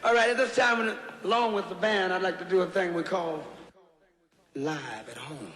All right, at this time, along with the band, I'd like to do a thing we call Live at Home.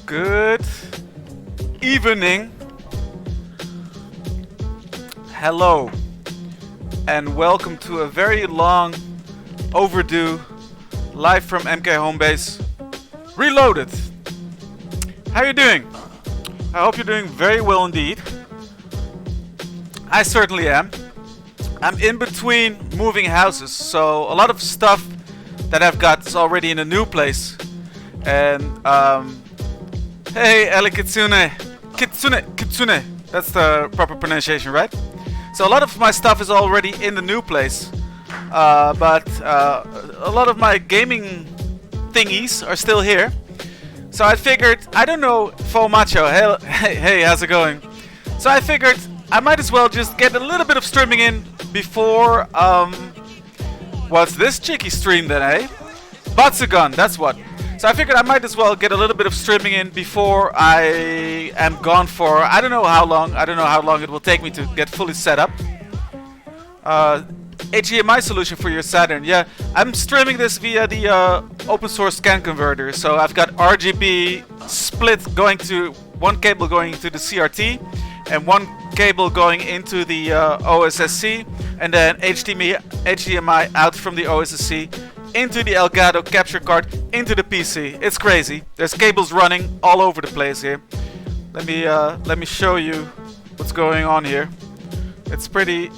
Good evening. Hello, and welcome to a very long overdue live from MK Homebase Reloaded. How are you doing? I hope you're doing very well indeed. I certainly am. I'm in between moving houses, so a lot of stuff that I've got is already in a new place. And hey, Eli Kitsune. Kitsune. That's the proper pronunciation, right? So a lot of my stuff is already in the new place. But a lot of my gaming thingies are still here. So I figured, I don't know, Faux Macho. Hey, how's it going? So I figured I might as well just get a little bit of streaming in before, what's this cheeky stream then, eh? Batsugun, that's what. So I figured I might as well get a little bit of streaming in before I am gone for I don't know how long. I don't know how long it will take me to get fully set up. HDMI solution for your Saturn. Yeah, I'm streaming this via the open source scan converter. So I've got RGB split going to one cable going into the CRT and one cable going into the OSSC, and then HDMI out from the OSSC into the Elgato capture card into the PC. It's crazy. There's cables running all over the place here. Let me show you what's going on here. It's pretty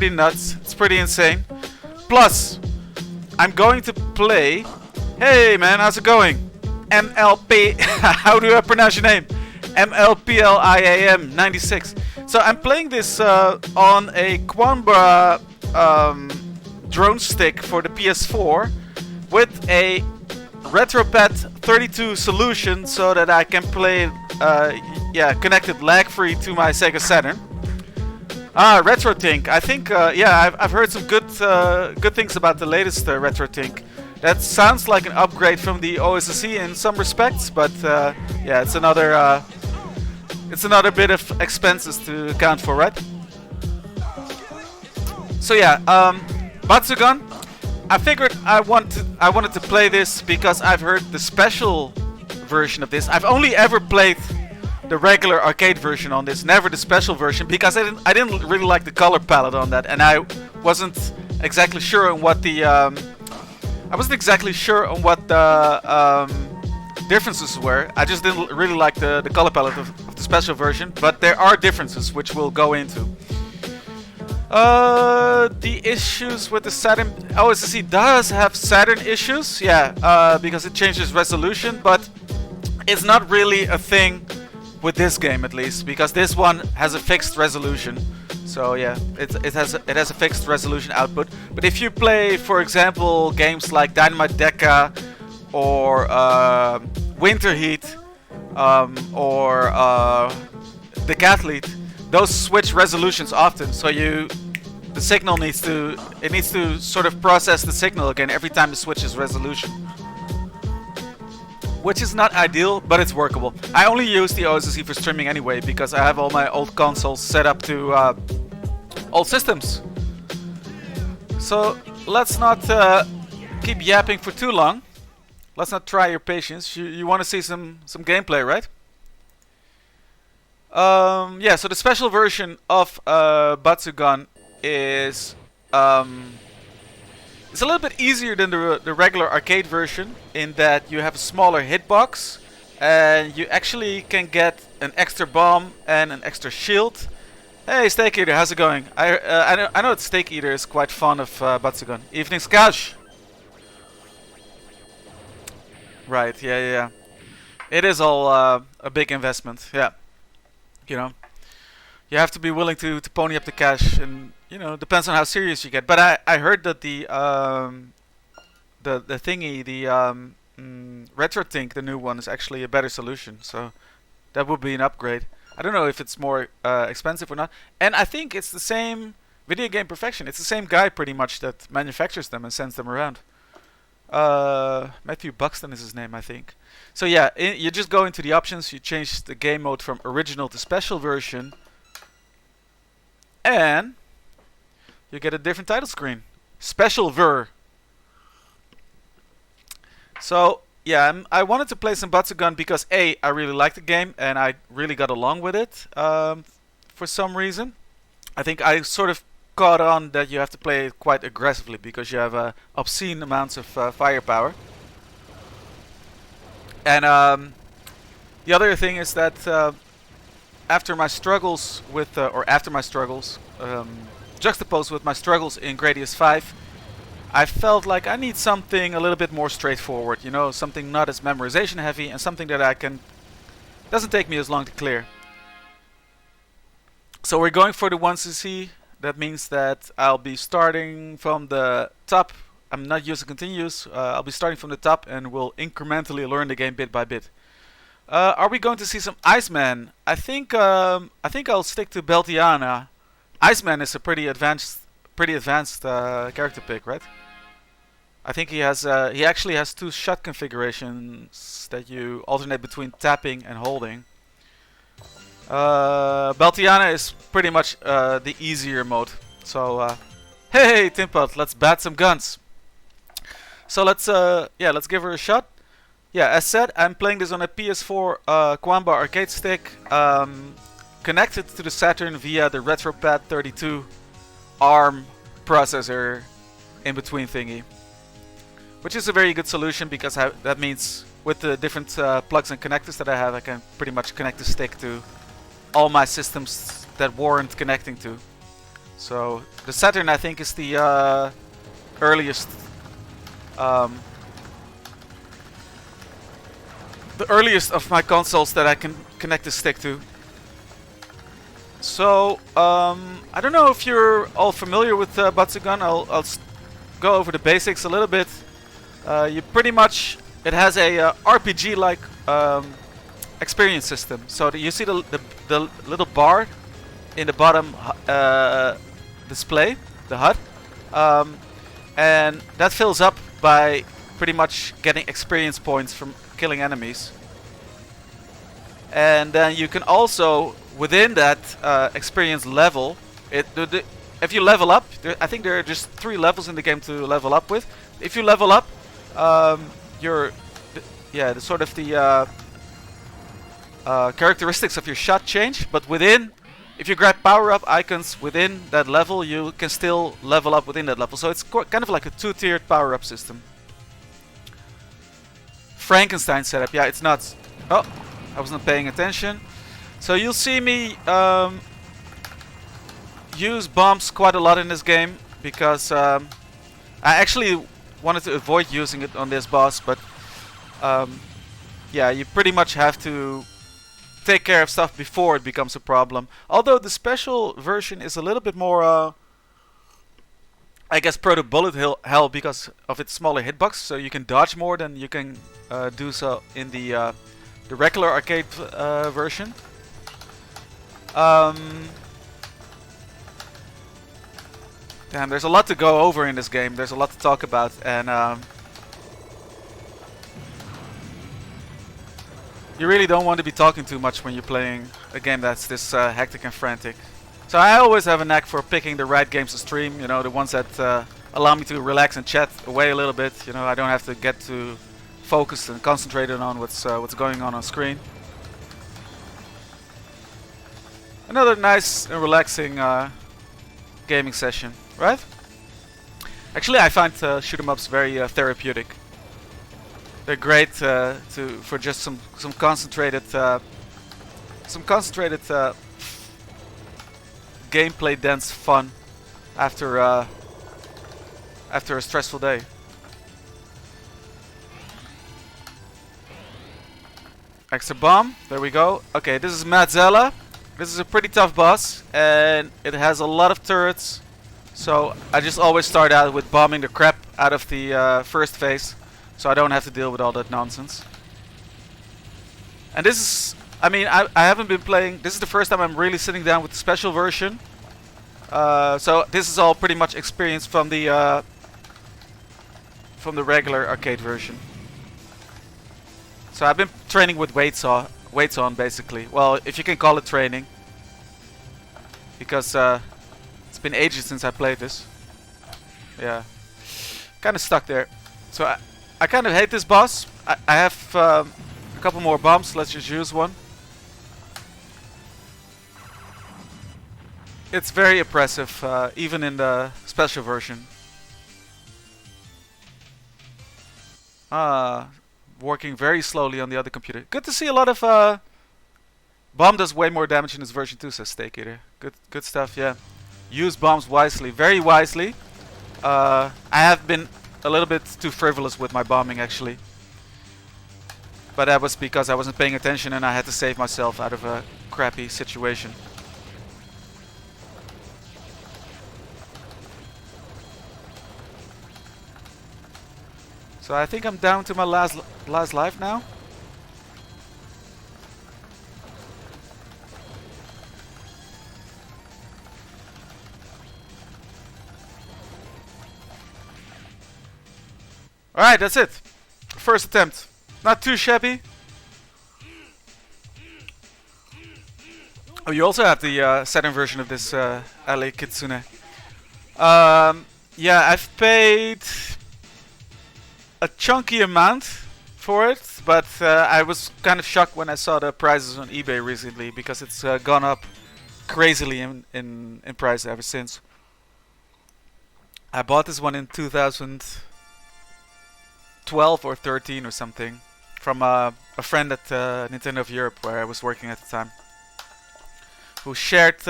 nuts. It's pretty insane. Plus, I'm going to play. Hey man, how's it going? MLP. How do I pronounce your name? MLPLIAM 96. So I'm playing this on a Quambra drone stick for the PS4 with a RetroPad 32 solution so that I can play connected lag-free to my Sega Saturn. RetroTink. I think I've heard some good things about the latest RetroTink. That sounds like an upgrade from the OSSC in some respects, but it's another bit of expenses to account for, right? So Batsugun, I figured I wanted to play this because I've heard the special version of this. I've only ever played the regular arcade version on this, never the special version, because I didn't really like the color palette on that, and I wasn't exactly sure on what the differences were. I just didn't really like the color palette of the special version, but there are differences which we'll go into. The issues with the Saturn OSSC does have Saturn issues, because it changes resolution, but it's not really a thing with this game, at least, because this one has a fixed resolution. So yeah, it has a fixed resolution output. But if you play, for example, games like Dynamite Deca or Winter Heat or Decathlete, those switch resolutions often. So the signal needs to sort of process the signal again every time it switches resolution, which is not ideal, but it's workable. I only use the OSSC for streaming anyway because I have all my old consoles set up to old systems. So let's not keep yapping for too long. Let's not try your patience. You want to see some gameplay, right? Yeah, so the special version of Batsugun is it's a little bit easier than the regular arcade version in that you have a smaller hitbox and you actually can get an extra bomb and an extra shield. Hey, Steak Eater, how's it going? I know that Steak Eater is quite fond of Batsugun. Evening, Skash. Right, yeah. It is all a big investment, yeah. You know, you have to be willing to pony up the cash, and you know, depends on how serious you get. But I heard that the thingy, the RetroTink, the new one, is actually a better solution. So that would be an upgrade. I don't know if it's more expensive or not. And I think it's the same Video Game Perfection. It's the same guy pretty much that manufactures them and sends them around. Matthew Buxton is his name, I think. So yeah, you just go into the options, you change the game mode from original to special version, and you get a different title screen. Special ver. So yeah, I wanted to play some Batsugun because A, I really liked the game and I really got along with it for some reason. I think I sort of caught on that you have to play it quite aggressively because you have obscene amounts of firepower. And the other thing is that after my struggles with, juxtaposed with my struggles in Gradius V, I felt like I need something a little bit more straightforward, you know, something not as memorization heavy and something that doesn't take me as long to clear. So we're going for the 1cc. That means that I'll be starting from the top. I'm not using continuous. I'll be starting from the top and we'll incrementally learn the game bit by bit. Are we going to see some Iceman? I think I'll stick to Beltiana. Iceman is a pretty advanced character pick, right? I think he actually has 2 shot configurations that you alternate between tapping and holding. Beltiana is pretty much the easier mode. So hey Timpot, let's bat some guns. So let's give her a shot. Yeah, as said, I'm playing this on a PS4 Quamba arcade stick, connected to the Saturn via the RetroPad 32 ARM processor in between thingy, which is a very good solution because that means with the different plugs and connectors that I have, I can pretty much connect the stick to all my systems that warrant connecting to. So the Saturn, I think, is the earliest of my consoles that I can connect the stick to. So I don't know if you're all familiar with Batsugun. I'll go over the basics a little bit. You pretty much, it has a RPG-like experience system. So you see the little bar in the bottom display, the HUD, and that fills up by pretty much getting experience points from killing enemies. And then you can also, within that experience level, if you level up, I think there are just 3 levels in the game to level up with. If you level up, characteristics of your shot change, but if you grab power-up icons within that level, you can still level up within that level. So it's kind of like a 2-tiered power-up system. Frankenstein setup, yeah, it's nuts. Oh, I wasn't paying attention. So you'll see me use bombs quite a lot in this game because I actually wanted to avoid using it on this boss, but yeah, you pretty much have to take care of stuff before it becomes a problem. Although the special version is a little bit more, I guess, prone to bullet hell because of its smaller hitbox, so you can dodge more than you can do so in the regular arcade version. Damn, there's a lot to go over in this game. There's a lot to talk about, and you really don't want to be talking too much when you're playing a game that's this hectic and frantic. So I always have a knack for picking the right games to stream, you know, the ones that allow me to relax and chat away a little bit. You know, I don't have to get too focused and concentrated on what's going on screen. Another nice and relaxing gaming session, right? Actually, I find shoot 'em ups very therapeutic. They're great for just some concentrated gameplay dense fun after a stressful day. Extra bomb. There we go. Okay, this is Matzella. This is a pretty tough boss, and it has a lot of turrets. So I just always start out with bombing the crap out of the first phase, so I don't have to deal with all that nonsense. And this is, I mean, I haven't been playing. This is the first time I'm really sitting down with the special version. So this is all pretty much experience from the regular arcade version. So I've been training with weights on basically. Well, if you can call it training, because it's been ages since I played this. Yeah, kind of stuck there. So I kind of hate this boss. I have a couple more bombs. Let's just use one. It's very oppressive, even in the special version. Working very slowly on the other computer. Good to see a lot of bomb does way more damage in this version too, says Steak Eater. Good stuff, yeah. Use bombs wisely, very wisely. I have been a little bit too frivolous with my bombing actually. But that was because I wasn't paying attention and I had to save myself out of a crappy situation. So I think I'm down to my last life now. Alright, that's it. First attempt. Not too shabby. Oh, you also have the Saturn version of this LA Kitsune. Yeah, I've paid a chunky amount for it, but I was kind of shocked when I saw the prices on eBay recently because it's gone up crazily in price ever since. I bought this one in 2012 or 13 or something from a friend at Nintendo of Europe where I was working at the time, who shared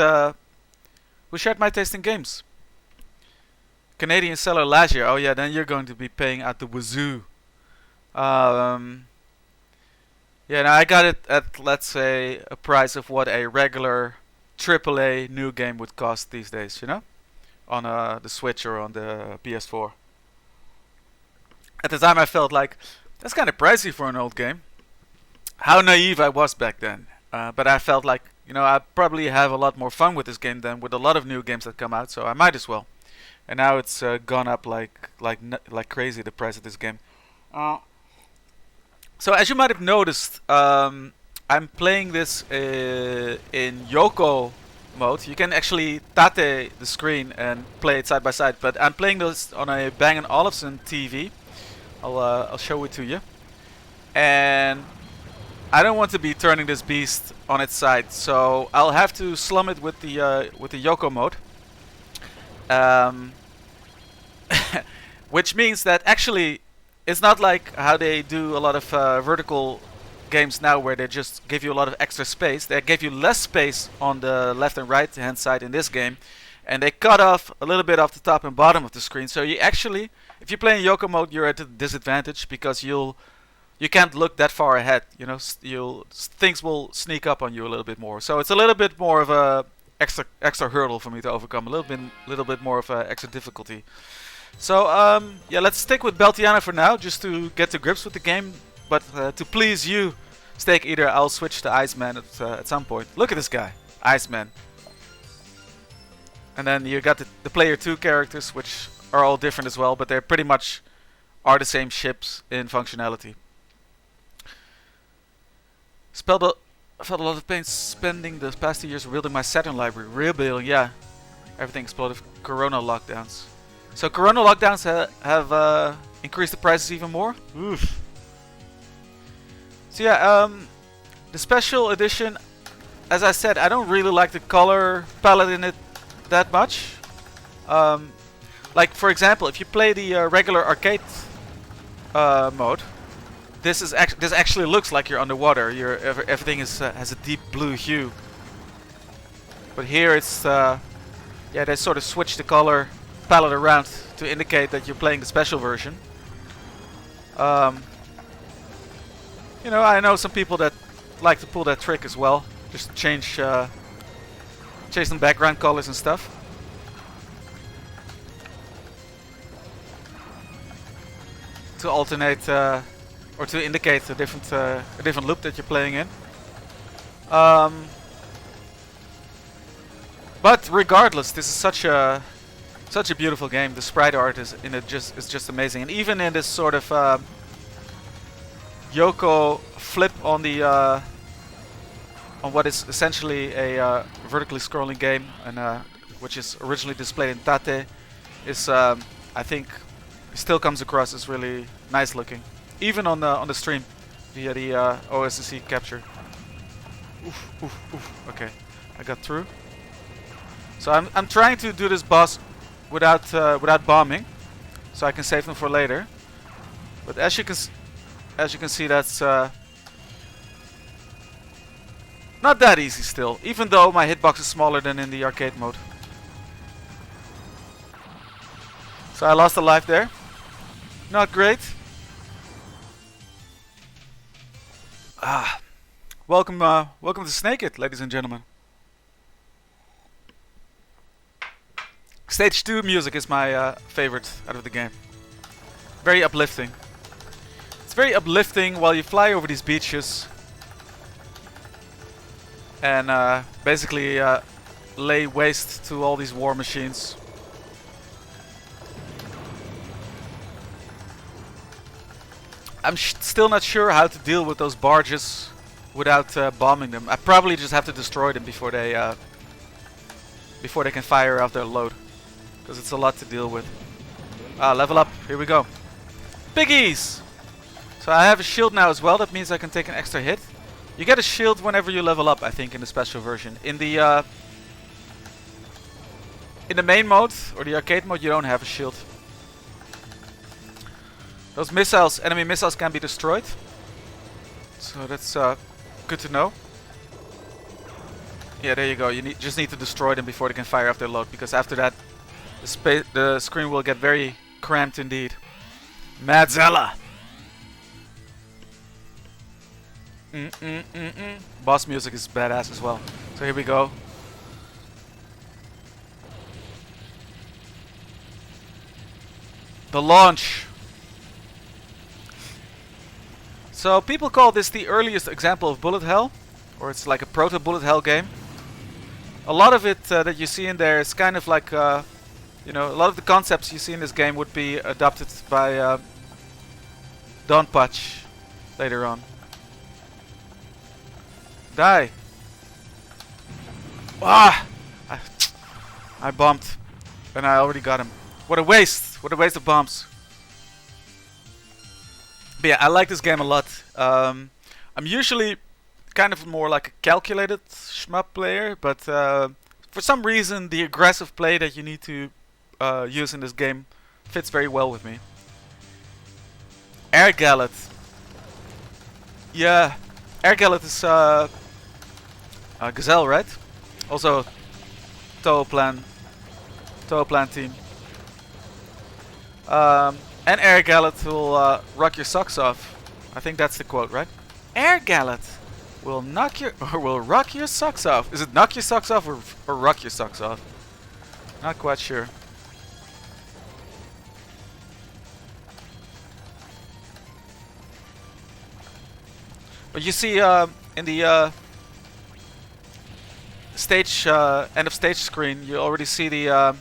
my taste in games. Canadian seller last year. Oh yeah, then you're going to be paying at the wazoo. Yeah, now I got it at, let's say, a price of what a regular AAA new game would cost these days, you know? On the Switch or on the PS4. At the time I felt like, that's kind of pricey for an old game. How naive I was back then. But I felt like, you know, I probably have a lot more fun with this game than with a lot of new games that come out, so I might as well. And now it's gone up like crazy, the price of this game. So as you might have noticed, I'm playing this in Yoko mode. You can actually tate the screen and play it side by side, but I'm playing this on a Bang & Olufsen TV. I'll show it to you. And I don't want to be turning this beast on its side, so I'll have to slum it with the Yoko mode. Which means that actually it's not like how they do a lot of vertical games now where they just give you a lot of extra space. They give you less space on the left and right hand side in this game, and they cut off a little bit off the top and bottom of the screen. So you actually, if you play in Yoko mode, you're at a disadvantage because you can't look that far ahead. You know, things will sneak up on you a little bit more. So it's a little bit more of a extra hurdle for me to overcome. A little bit more of a extra difficulty. So yeah, let's stick with Beltiana for now, just to get to grips with the game. But to please you, Steak Eater, I'll switch to Iceman at some point. Look at this guy, Iceman. And then you got the player 2 characters, which are all different as well, but they pretty much are the same ships in functionality. I felt a lot of pain spending the past 2 years rebuilding my Saturn library. Rebuilding, yeah. Everything exploded. Corona lockdowns. So Corona lockdowns have increased the prices even more. Oof. So yeah, the special edition, as I said, I don't really like the color palette in it that much. Like for example, if you play the regular arcade mode, this actually looks like you're underwater. Everything has a deep blue hue. But here it's yeah, they sort of switch the color palette around to indicate that you're playing the special version. You know, I know some people that like to pull that trick as well, just change some background colors and stuff. To alternate or to indicate a different loop that you're playing in. But regardless, this is such a beautiful game. The sprite art is just amazing, and even in this sort of Yoko flip on the on what is essentially a vertically scrolling game, and which is originally displayed in Tate, is I think still comes across as really nice looking, even on the stream via the OSSC capture. Oof, oof, oof. Okay, I got through. So I'm trying to do this boss without bombing, so I can save them for later. But as you can see, that's not that easy still, even though my hitbox is smaller than in the arcade mode. So I lost a life there. Not great. Welcome to Snake It, ladies and gentlemen. Stage 2 music is my favorite out of the game. Very uplifting. It's very uplifting while you fly over these beaches and basically lay waste to all these war machines. I'm still not sure how to deal with those barges without bombing them. I probably just have to destroy them before they can fire off their load. Because it's a lot to deal with. Level up. Here we go. Piggies! So I have a shield now as well. That means I can take an extra hit. You get a shield whenever you level up, I think, in the special version. In the main mode, or the arcade mode, you don't have a shield. Those missiles, enemy missiles, can be destroyed. So that's good to know. Yeah, there you go. You just need to destroy them before they can fire off their load. Because after that, the screen will get very cramped indeed. Madzella! Boss music is badass as well. So here we go. The launch. So people call this the earliest example of bullet hell, or it's like a proto bullet hell game. A lot of it that you see in there is kind of like, you know, a lot of the concepts you see in this game would be adopted by Don Patch later on. Die! Ah! I bombed, and I already got him. What a waste! What a waste of bombs. But yeah, I like this game a lot. I'm usually kind of more like a calculated shmup player, but for some reason the aggressive play that you need to use in this game fits very well with me. Air Gallet. Yeah, Air Gallet is Gazelle, right? Also Toa Plan team. And Air Gallet will rock your socks off. I think that's the quote, right? Air Gallet will rock your socks off. Is it knock your socks off or rock your socks off? Not quite sure. But you see, in the stage end of stage screen, you already see the.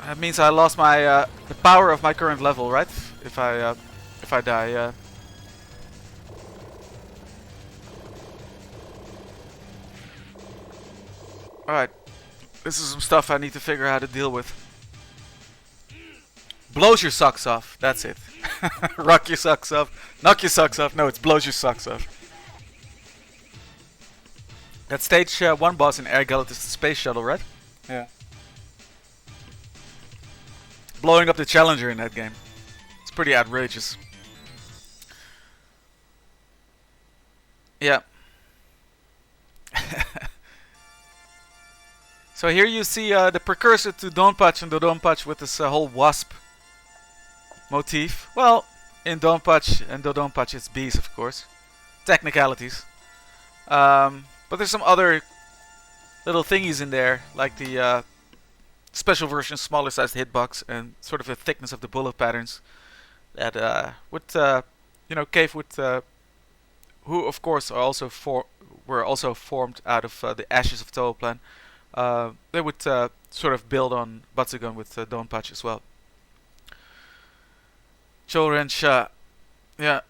That means I lost my the power of my current level, right? If I die, yeah. Alright. This is some stuff I need to figure out how to deal with. Blows your socks off. That's it. Rock your socks off. Knock your socks off. No, it's blows your socks off. That stage 1 boss in Air Gallop is the space shuttle, right? Yeah. Blowing up the Challenger in that game. It's pretty outrageous. Yeah. So here you see the precursor to Donpachi and Dodonpachi with this whole wasp motif. Well, in Donpachi and Dodonpachi it's bees, of course. Technicalities. But there's some other little thingies in there, like the special version, smaller sized hitbox, and sort of the thickness of the bullet patterns that would, Cave would, who of course are also were also formed out of the ashes of Toaplan. They would sort of build on Batsugun with Donpachi as well. Chourencha, yeah,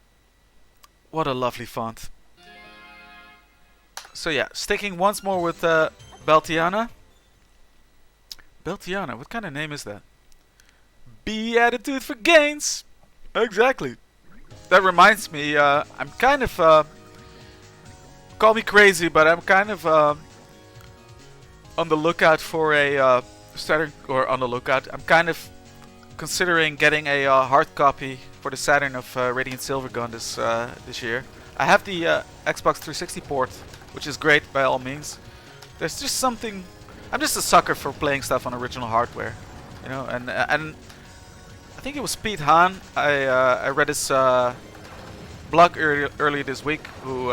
what a lovely font. So yeah, sticking once more with Beltiana. Beltiana, what kind of name is that? B attitude for gains! Exactly. That reminds me, I'm kind of, call me crazy, but I'm kind of on the lookout for a Saturn, or on the lookout, I'm kind of considering getting a hard copy for the Saturn of Radiant Silvergun this year. I have the Xbox 360 port, which is great by all means. There's just something. I'm just a sucker for playing stuff on original hardware, you know. And I think it was Pete Hahn. I read his blog earlier this week, who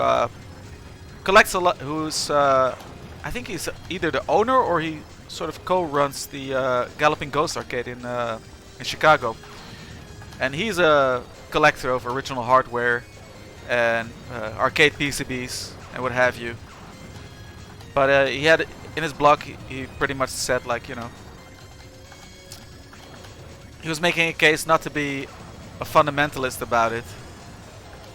collects a lot. Who's I think he's either the owner or he sort of co-runs the Galloping Ghost arcade in Chicago, and he's a collector of original hardware and arcade PCBs and what have you. But he had in his blog, he pretty much said, like, you know, he was making a case not to be a fundamentalist about it,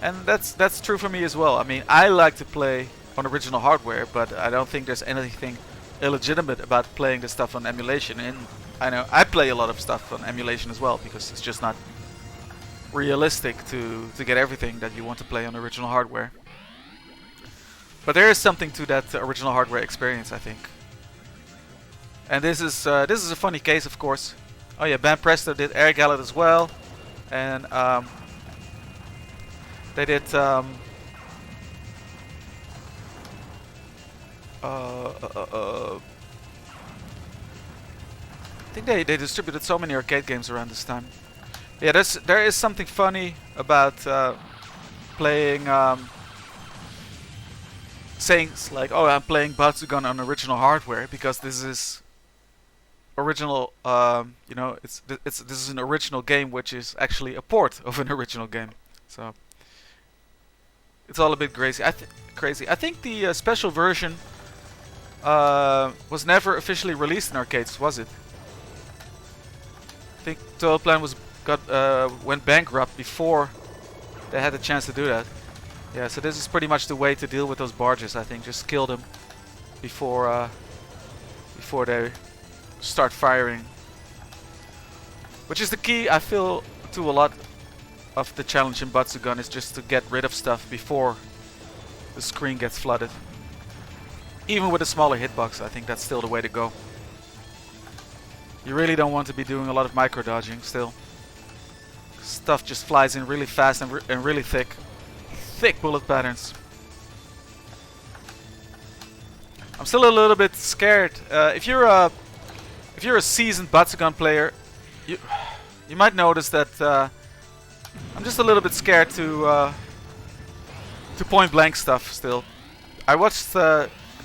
and that's true for me as well. I mean, I like to play on original hardware, but I don't think there's anything illegitimate about playing this stuff on emulation. And I know I play a lot of stuff on emulation as well, because it's just not realistic to get everything that you want to play on original hardware. But there is something to that original hardware experience, I think. And this is a funny case, of course. Oh yeah, Ben Presto did Air Gallop as well, and they did I think they distributed so many arcade games around this time. Yeah, there is something funny about playing saying like, oh, I'm playing Batsugun on original hardware because this is original. You know, this is an original game, which is actually a port of an original game. So it's all a bit crazy. I think the special version was never officially released in arcades, was it? I think Toaplan went bankrupt before they had the chance to do that. Yeah, so this is pretty much the way to deal with those barges, I think. Just kill them before they start firing. Which is the key, I feel, to a lot of the challenge in Batsugun, is just to get rid of stuff before the screen gets flooded. Even with a smaller hitbox, I think that's still the way to go. You really don't want to be doing a lot of micro dodging still. Stuff just flies in really fast and really thick. Thick bullet patterns. I'm still a little bit scared. If you're a seasoned Batsugun player, you might notice that I'm just a little bit scared to point blank stuff still. I watched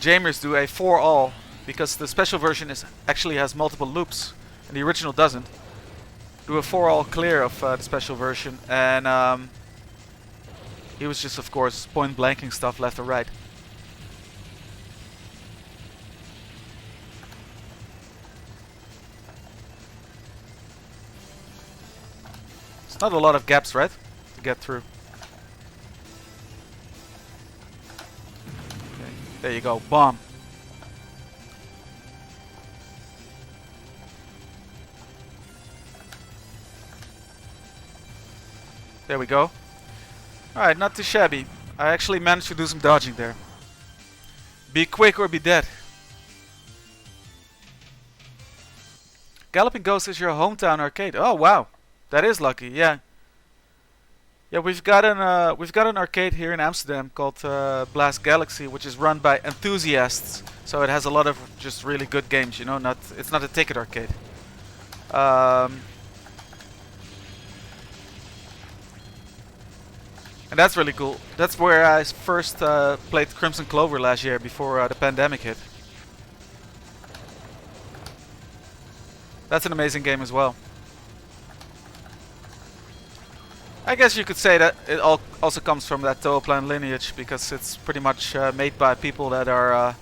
Jamers do a 4-all because the special version actually has multiple loops and the original doesn't. Do a 4-all clear of the special version, and he was just, of course, point blanking stuff left or right. It's not a lot of gaps, right, to get through. Okay, there you go, bomb. There we go. Alright, not too shabby. I actually managed to do some dodging there. Be quick or be dead. Galloping Ghost is your hometown arcade. Oh wow, that is lucky. Yeah. Yeah, we've got an arcade here in Amsterdam called Blast Galaxy, which is run by enthusiasts. So it has a lot of just really good games. You know, it's not a ticket arcade. And that's really cool. That's where I first played Crimson Clover last year before the pandemic hit. That's an amazing game as well. I guess you could say that it also comes from that Toaplan lineage, because it's pretty much made by people that are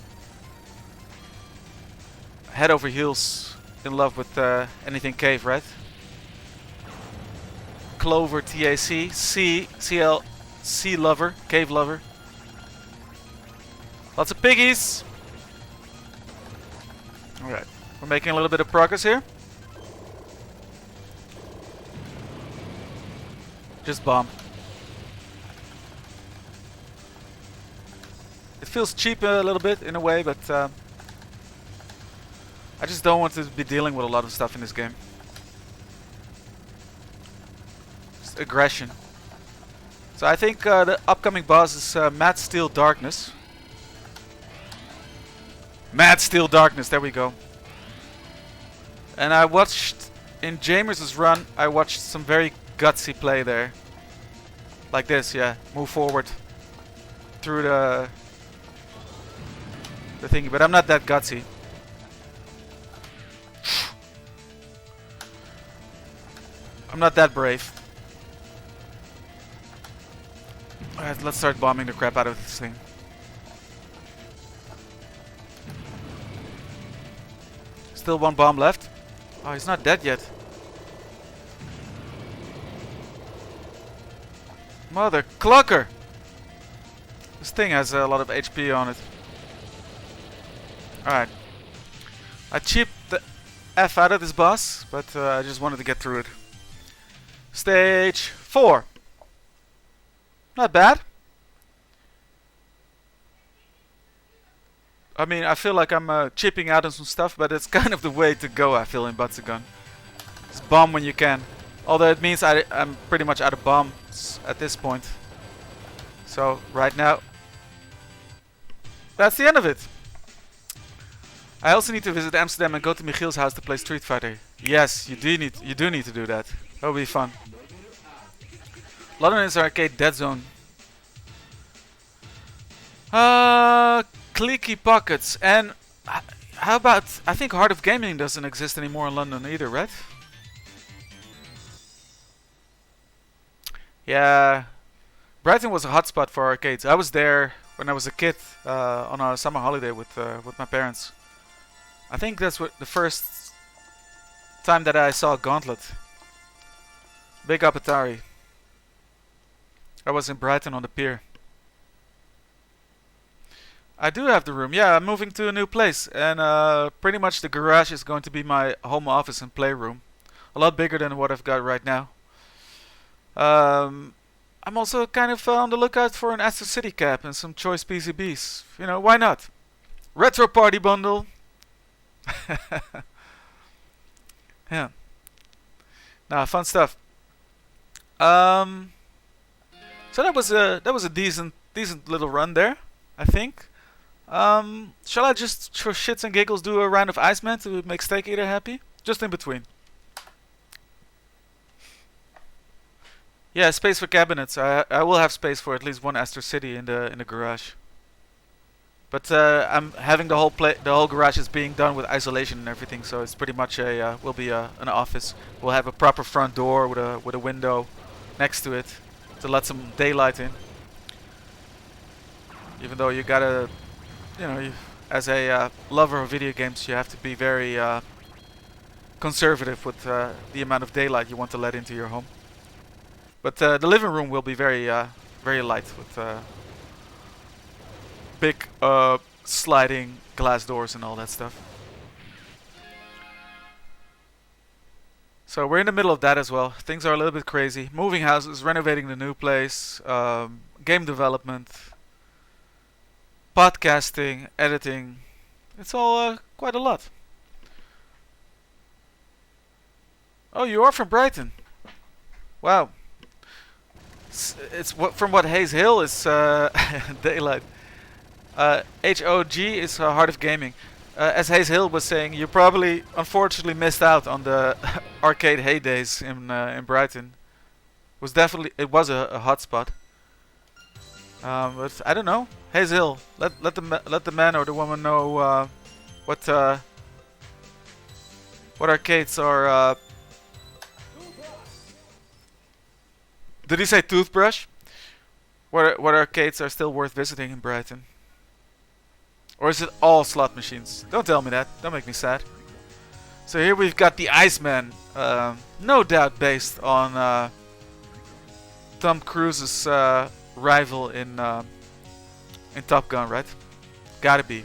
head over heels in love with anything cave, right? Clover TAC, CL, Sea Lover, Cave Lover. Lots of piggies. Alright, we're making a little bit of progress here. Just bomb. It feels cheap a little bit in a way, but I just don't want to be dealing with a lot of stuff in this game. Just aggression. So I think the upcoming boss is Mad Steel Darkness. Mad Steel Darkness, there we go. And I watched, in Jamers' run, I watched some very gutsy play there. Like this, yeah. Move forward through the thingy, but I'm not that gutsy. I'm not that brave. Alright, let's start bombing the crap out of this thing. Still one bomb left. Oh, he's not dead yet. Mother clucker! This thing has a lot of HP on it. Alright. I cheaped the F out of this boss, but I just wanted to get through it. Stage 4. Not bad. I mean, I feel like I'm chipping out on some stuff, but it's kind of the way to go, I feel, in Batsugun. Just bomb when you can. Although it means I'm pretty much out of bombs at this point. So, right now, that's the end of it. I also need to visit Amsterdam and go to Michiel's house to play Street Fighter. Yes, you do need to do that. That'll be fun. London is arcade dead zone. Clicky Pockets. And how about, I think Heart of Gaming doesn't exist anymore in London either, right? Yeah, Brighton was a hotspot for arcades. I was there when I was a kid on a summer holiday with my parents. I think that's what the first time that I saw Gauntlet. Big up Atari. I was in Brighton on the pier. I do have the room. Yeah, I'm moving to a new place, and pretty much the garage is going to be my home office and playroom. A lot bigger than what I've got right now. I'm also kind of on the lookout for an Astro City cap and some choice PCBs. You know, why not? Retro party bundle. Yeah. Nah, fun stuff. So that was a decent little run there, I think. Shall I just for shits and giggles do a round of Iceman to make Steak Eater happy? Just in between. Yeah, space for cabinets. I will have space for at least one Astro City in the garage. But I'm having the whole garage is being done with isolation and everything, so it's pretty much will be an office. We'll have a proper front door with a window next to it to let some daylight in. Even though you gotta, you know, as a lover of video games, you have to be very conservative with the amount of daylight you want to let into your home. But the living room will be very light with big sliding glass doors and all that stuff. So we're in the middle of that as well. Things are a little bit crazy. Moving houses, renovating the new place, game development, podcasting, editing. It's all quite a lot. Oh, you are from Brighton. Wow. It's from what Hayes Hill is daylight. HOG is Heart of Gaming. As Hayes Hill was saying, you probably unfortunately missed out on the arcade heydays in Brighton. It was a hot spot. But I don't know. Hayes Hill, let the man or the woman know what arcades are. Did he say toothbrush? What arcades are still worth visiting in Brighton? Or is it all slot machines? Don't tell me that. Don't make me sad. So here we've got the Iceman. No doubt based on Tom Cruise's rival in Top Gun, right? Gotta be.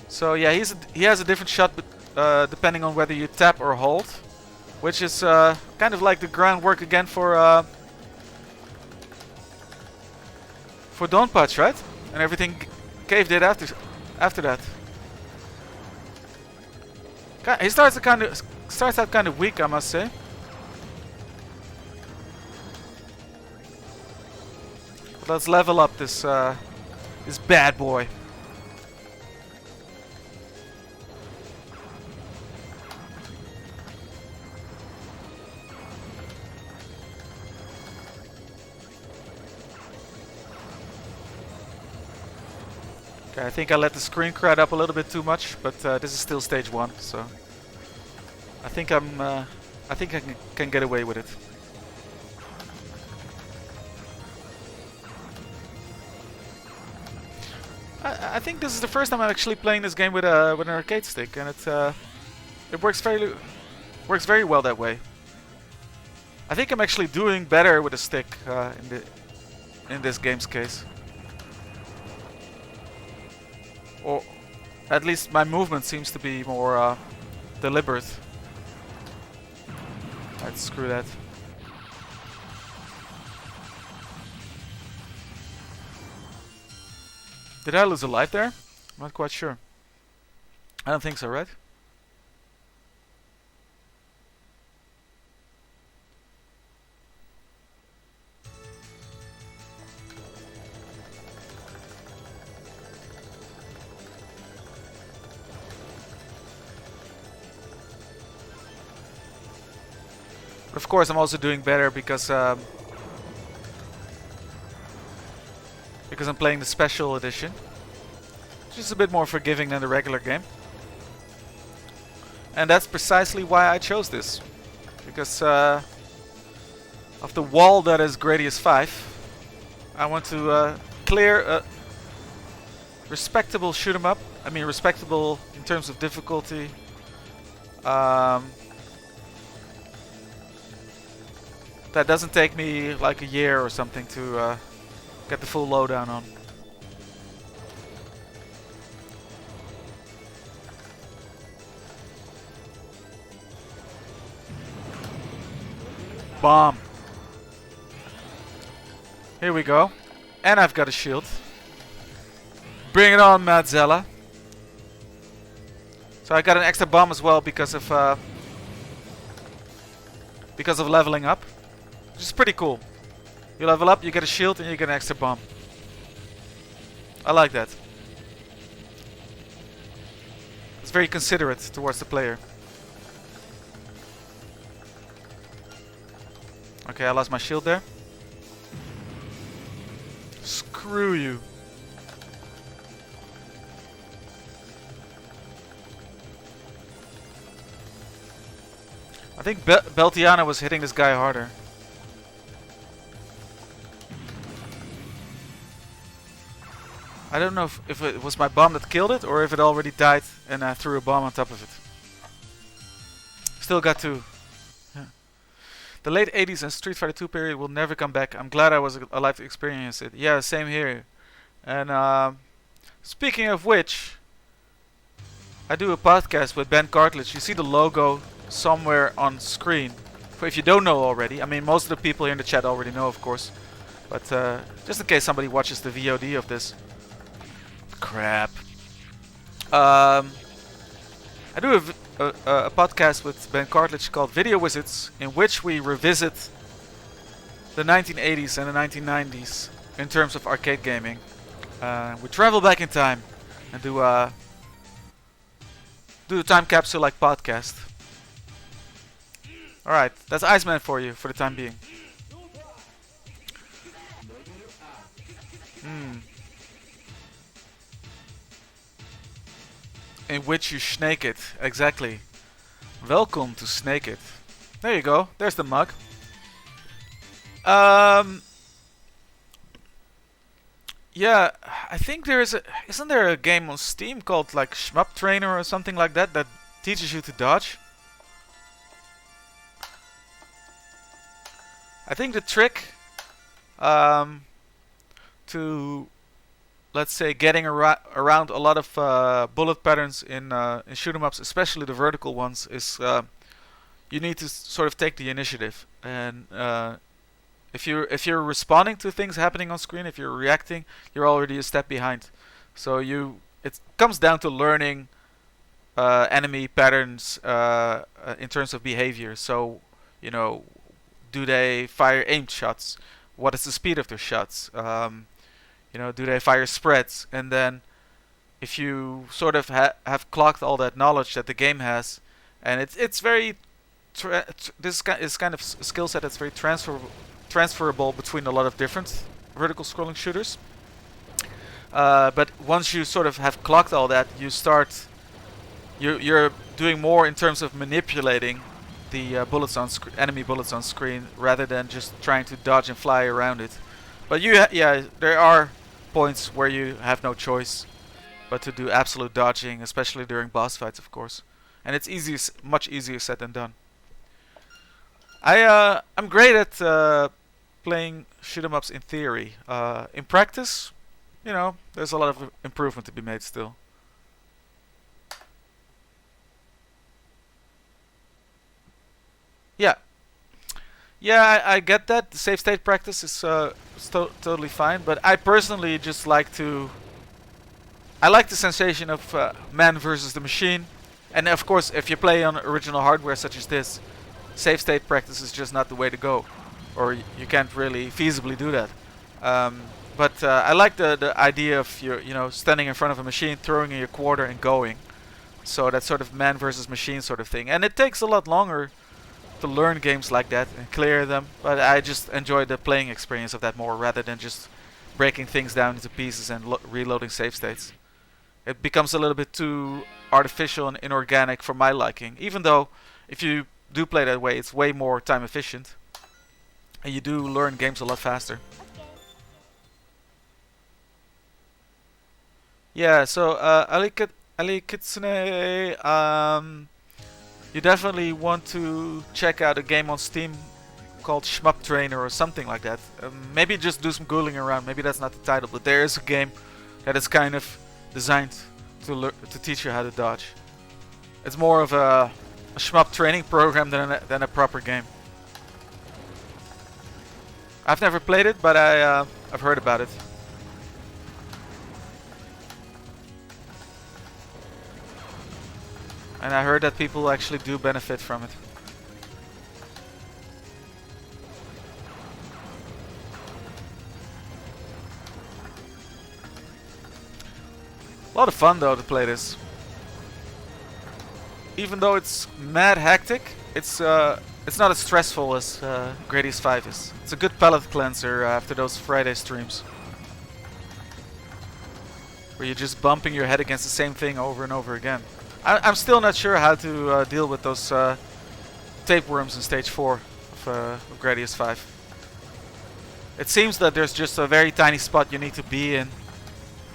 So yeah, he has a different shot, but depending on whether you tap or hold, which is kind of like the groundwork again for Don't Punch, right? And everything Cave did after that. He starts out kind of weak, I must say. But let's level up this bad boy. Okay, I think I let the screen crowd up a little bit too much, but this is still stage 1, so I think I can get away with it. I think this is the first time I'm actually playing this game with an arcade stick, and it works very well that way. I think I'm actually doing better with a stick in this game's case. Or at least my movement seems to be more deliberate. Alright, screw that. Did I lose a life there? I'm not quite sure. I don't think so, right? But of course, I'm also doing better because I'm playing the special edition, which is a bit more forgiving than the regular game. And that's precisely why I chose this, because of the wall that is Gradius V. I want to clear a respectable shoot 'em up. I mean, respectable in terms of difficulty. That doesn't take me like a year or something to get the full lowdown on. Bomb. Here we go. And I've got a shield. Bring it on, Madzella. So I got an extra bomb as well because of leveling up. Which is pretty cool. You level up, you get a shield, and you get an extra bomb. I like that. It's very considerate towards the player. Okay, I lost my shield there. Screw you. I think Beltiana was hitting this guy harder. I don't know if it was my bomb that killed it, or if it already died and I threw a bomb on top of it. Still got 2. Yeah. The late 80s and Street Fighter 2 period will never come back. I'm glad I was alive to experience it. Yeah, same here. And speaking of which, I do a podcast with Ben Cartledge. You see the logo somewhere on screen. If you don't know already, I mean, most of the people here in the chat already know, of course. But just in case somebody watches the VOD of this. Crap. I do a podcast with Ben Cartledge called Video Wizards, in which we revisit the 1980s and the 1990s in terms of arcade gaming. We travel back in time and do a time capsule like podcast. Alright, that's Iceman for you for the time being. In which you snake it, exactly. Welcome to Snake It. There you go, there's the mug. Yeah, I think isn't there a game on Steam called like Shmup Trainer or something like that that teaches you to dodge? I think the trick to, let's say, getting around a lot of bullet patterns in shoot 'em ups, especially the vertical ones, is you need to sort of take the initiative. And if you're responding to things happening on screen, if you're reacting, you're already a step behind. So it comes down to learning enemy patterns in terms of behavior. So, you know, do they fire aimed shots? What is the speed of their shots? You know, do they fire spreads? And then, if you sort of have clocked all that knowledge that the game has, and it's very this is kind of a skill set that's very transferable between a lot of different vertical scrolling shooters. But once you sort of have clocked all that, you start you're doing more in terms of manipulating the bullets on enemy bullets on screen rather than just trying to dodge and fly around it. But yeah, there are points where you have no choice but to do absolute dodging, especially during boss fights, of course. And it's much easier said than done. I'm great at playing shoot 'em ups in theory. In practice, you know, there's a lot of improvement to be made still. Yeah. Yeah, I get that. The save state practice is totally fine, but I personally just like I like the sensation of man versus the machine. And of course, if you play on original hardware such as this, save state practice is just not the way to go. Or you can't really feasibly do that. But I like the idea of you know, standing in front of a machine, throwing in your quarter and going. So that sort of man versus machine sort of thing. And it takes a lot longer to learn games like that and clear them, but I just enjoy the playing experience of that more rather than just breaking things down into pieces and reloading save states. It becomes a little bit too artificial and inorganic for my liking, even though if you do play that way, it's way more time efficient and you do learn games a lot faster. Yeah, so Ali Kitsune, you definitely want to check out a game on Steam called Shmup Trainer or something like that. Maybe just do some googling around. Maybe that's not the title, but there is a game that is kind of designed to teach you how to dodge. It's more of a shmup training program than a proper game. I've never played it, but I've heard about it. And I heard that people actually do benefit from it. A lot of fun though to play this. Even though it's mad hectic, it's not as stressful as Gradius V is. It's a good palate cleanser after those Friday streams. Where you're just bumping your head against the same thing over and over again. I'm still not sure how to deal with those tapeworms in stage 4 of Gradius V. It seems that there's just a very tiny spot you need to be in.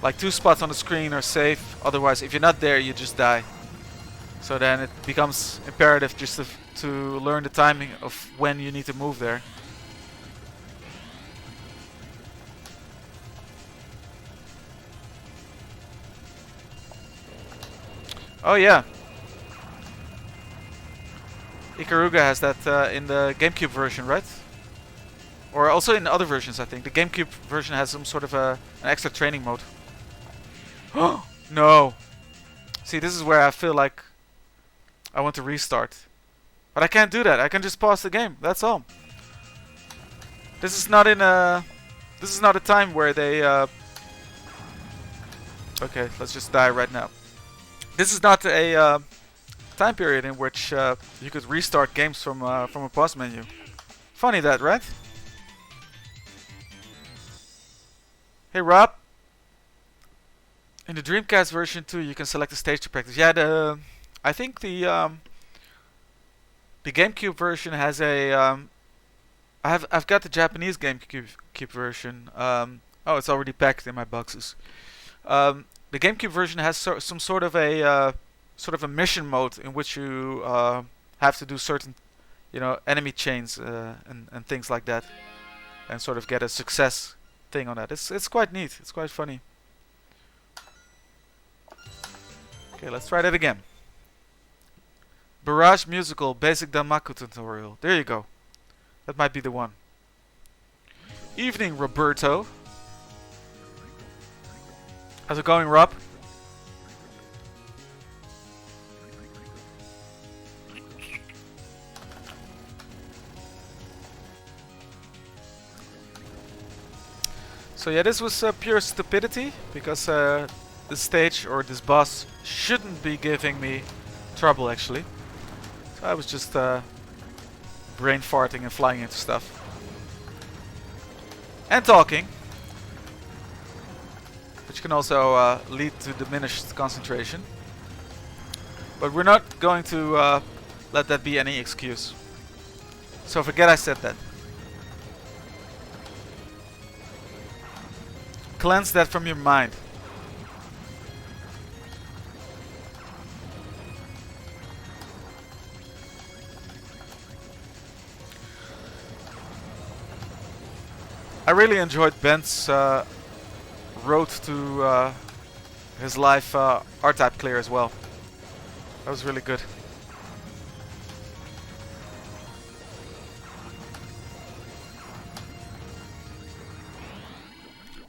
Like 2 spots on the screen are safe, otherwise if you're not there you just die. So then it becomes imperative just to learn the timing of when you need to move there. Oh yeah. Ikaruga has that in the GameCube version, right? Or also in other versions, I think. The GameCube version has some sort of an extra training mode. Oh no! See, this is where I feel like I want to restart. But I can't do that. I can just pause the game. That's all. This is not in a... This is not a time where they... Okay, let's just die right now. This is not a time period in which you could restart games from a pause menu. Funny that, right? Hey Rob. In the Dreamcast version too, you can select a stage to practice. Yeah, I think the GameCube version has a I've got the Japanese GameCube version. Oh, it's already packed in my boxes. The GameCube version has some sort of a mission mode in which you have to do certain, enemy chains and things like that, and sort of get a success thing on that. It's quite neat. It's quite funny. Okay, let's try that again. Barrage Musical Basic Danmaku Tutorial. There you go. That might be the one. Evening, Roberto. How's it going, Rob? So yeah, this was pure stupidity, because this stage or this boss shouldn't be giving me trouble actually. So I was just brain farting and flying into stuff. And talking. Which can also lead to diminished concentration. But we're not going to let that be any excuse. So forget I said that. Cleanse that from your mind. I really enjoyed Ben's road to his live R-Type clear as well. That was really good.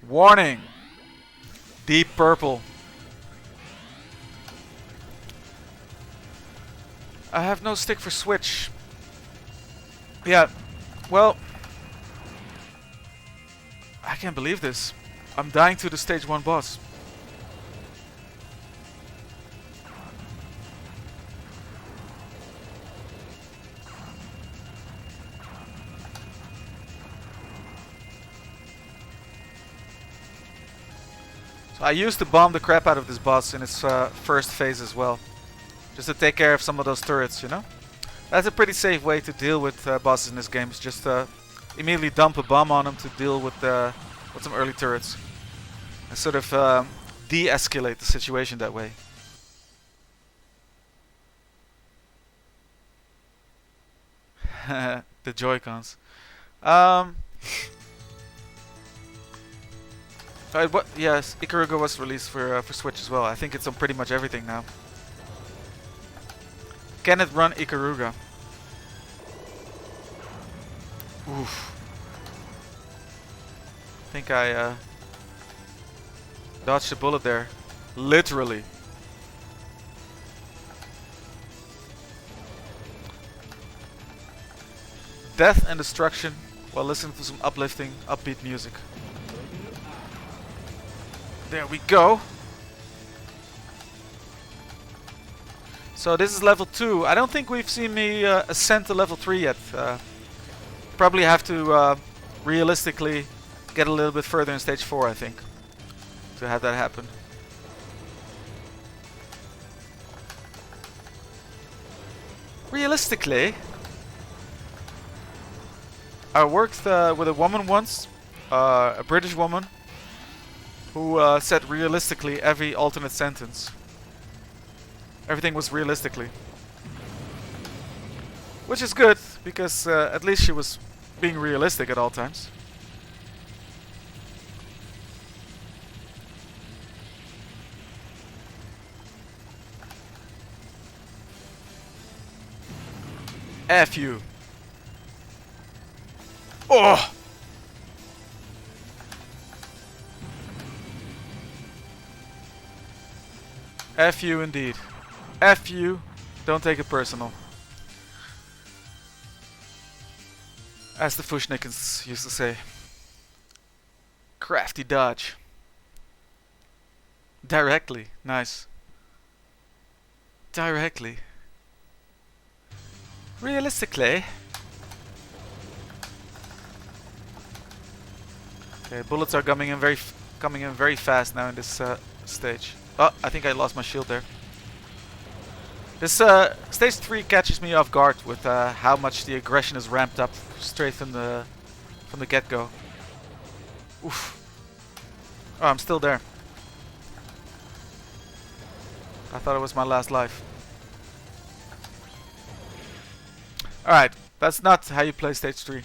Warning! Deep purple. I have no stick for Switch. Yeah, well... I can't believe this. I'm dying to the stage 1 boss. So I used to bomb the crap out of this boss in its first phase as well. Just to take care of some of those turrets, you know? That's a pretty safe way to deal with bosses in this game. Is just immediately dump a bomb on them to deal with some early turrets. And sort of de-escalate the situation that way. The Joy-Cons. Yes, Ikaruga was released for Switch as well. I think it's on pretty much everything now. Can it run Ikaruga? Oof. I think I dodged a bullet there. Literally. Death and destruction while listening to some uplifting, upbeat music. There we go. So this is level 2. I don't think we've seen me ascend to level 3 yet. Probably have to realistically get a little bit further in stage 4, I think, to have that happen. Realistically, I worked with a woman once, a British woman, who said realistically every alternate sentence. Everything was realistically. Which is good, because at least she was being realistic at all times. F you. Oh! F you indeed. F you. Don't take it personal. As the Fushnikins used to say. Crafty dodge. Directly. Nice. Directly. Realistically. Okay, bullets are coming in very fast now in this stage. Oh, I think I lost my shield there. This stage 3 catches me off guard with how much the aggression is ramped up straight from the get-go. Oof. Oh, I'm still there. I thought it was my last life. Alright, that's not how you play stage 3.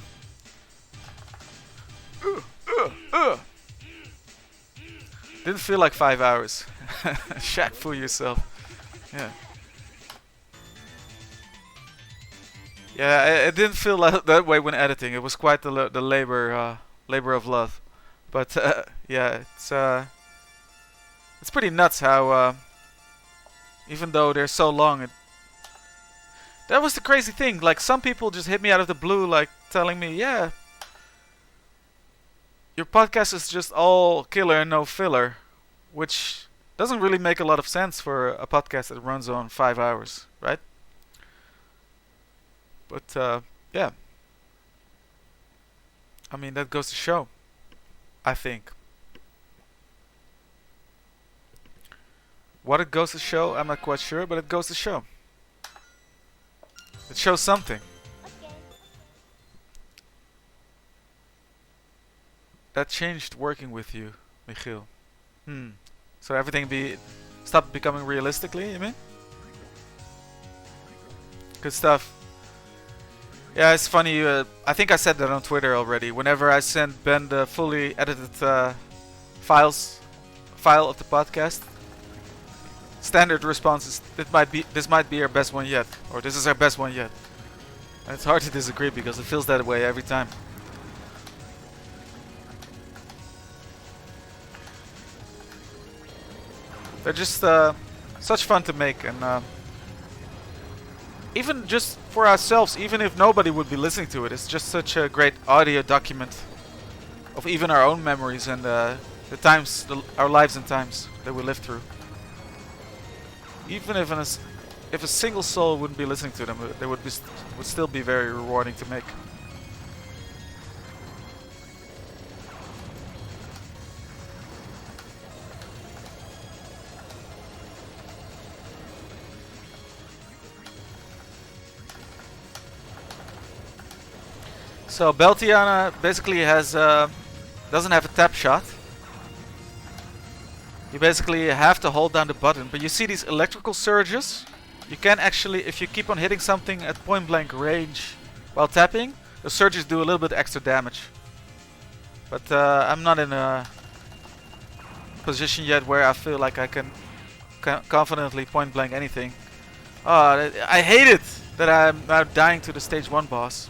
Didn't feel like 5 hours. Shaq, fool yourself. Yeah. Yeah, it didn't feel that way when editing. It was quite the labor of love. But yeah, it's pretty nuts how even though they're so long, that was the crazy thing. Like, some people just hit me out of the blue, like telling me, yeah, your podcast is just all killer and no filler, which doesn't really make a lot of sense for a podcast that runs on 5 hours, right? But yeah, I mean, that goes to show, I think. What it goes to show, I'm not quite sure, but it goes to show. It shows something. That changed working with you, Michiel. So everything stopped becoming realistically, you mean? Good stuff. Yeah, it's funny. I think I said that on Twitter already. Whenever I send Ben the fully edited file of the podcast, standard response is, this might be our best one yet, or this is our best one yet. And it's hard to disagree because it feels that way every time. They're just such fun to make, and even just for ourselves, even if nobody would be listening to it, it's just such a great audio document of even our own memories and the times, our lives and times that we lived through. Even if a single soul wouldn't be listening to them, they would still be very rewarding to make. So Beltiana basically doesn't have a tap shot. You basically have to hold down the button, but you see these electrical surges. You can actually, if you keep on hitting something at point blank range while tapping, the surges do a little bit extra damage. But I'm not in a position yet where I feel like I can confidently point blank anything. Oh, I hate it that I'm now dying to the stage 1 boss.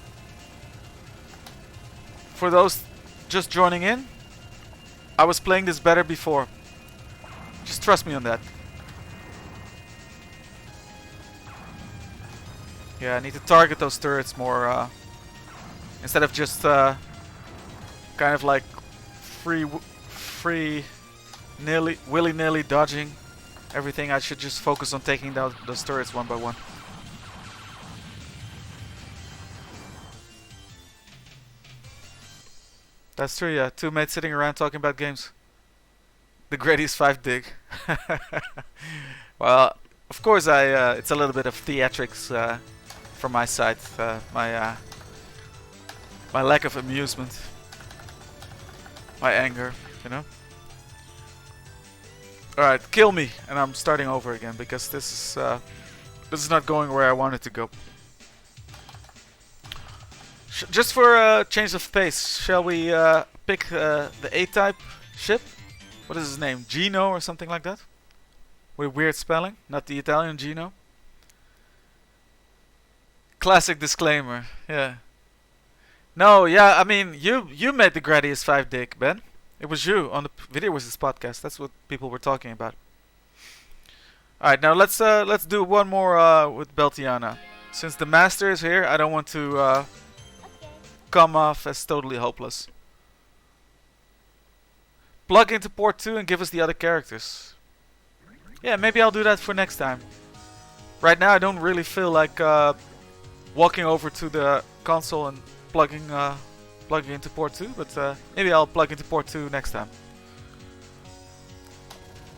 For those just joining in, I was playing this better before. Just trust me on that. Yeah, I need to target those turrets more instead of just kind of like willy-nilly dodging everything. I should just focus on taking down those turrets one by one. That's true, yeah. 2 mates sitting around talking about games. The Gradius V dig. Well, of course, it's a little bit of theatrics from my side. My lack of amusement, my anger, you know. All right, kill me, and I'm starting over again because this is not going where I want it to go. Just for a change of pace, shall we pick the A-type ship? What is his name? Gino or something like that? With weird spelling, not the Italian Gino. Classic disclaimer, yeah. No, yeah, I mean, you made the Gradius V dig, Ben. It was you on the Video Wizards podcast. That's what people were talking about. All right, now let's do one more with Beltiana. Since the master is here, I don't want to come off as totally hopeless. Plug into port 2 and give us the other characters. Yeah, maybe I'll do that for next time. Right now I don't really feel like walking over to the console and plugging into port 2, but maybe I'll plug into port 2 next time.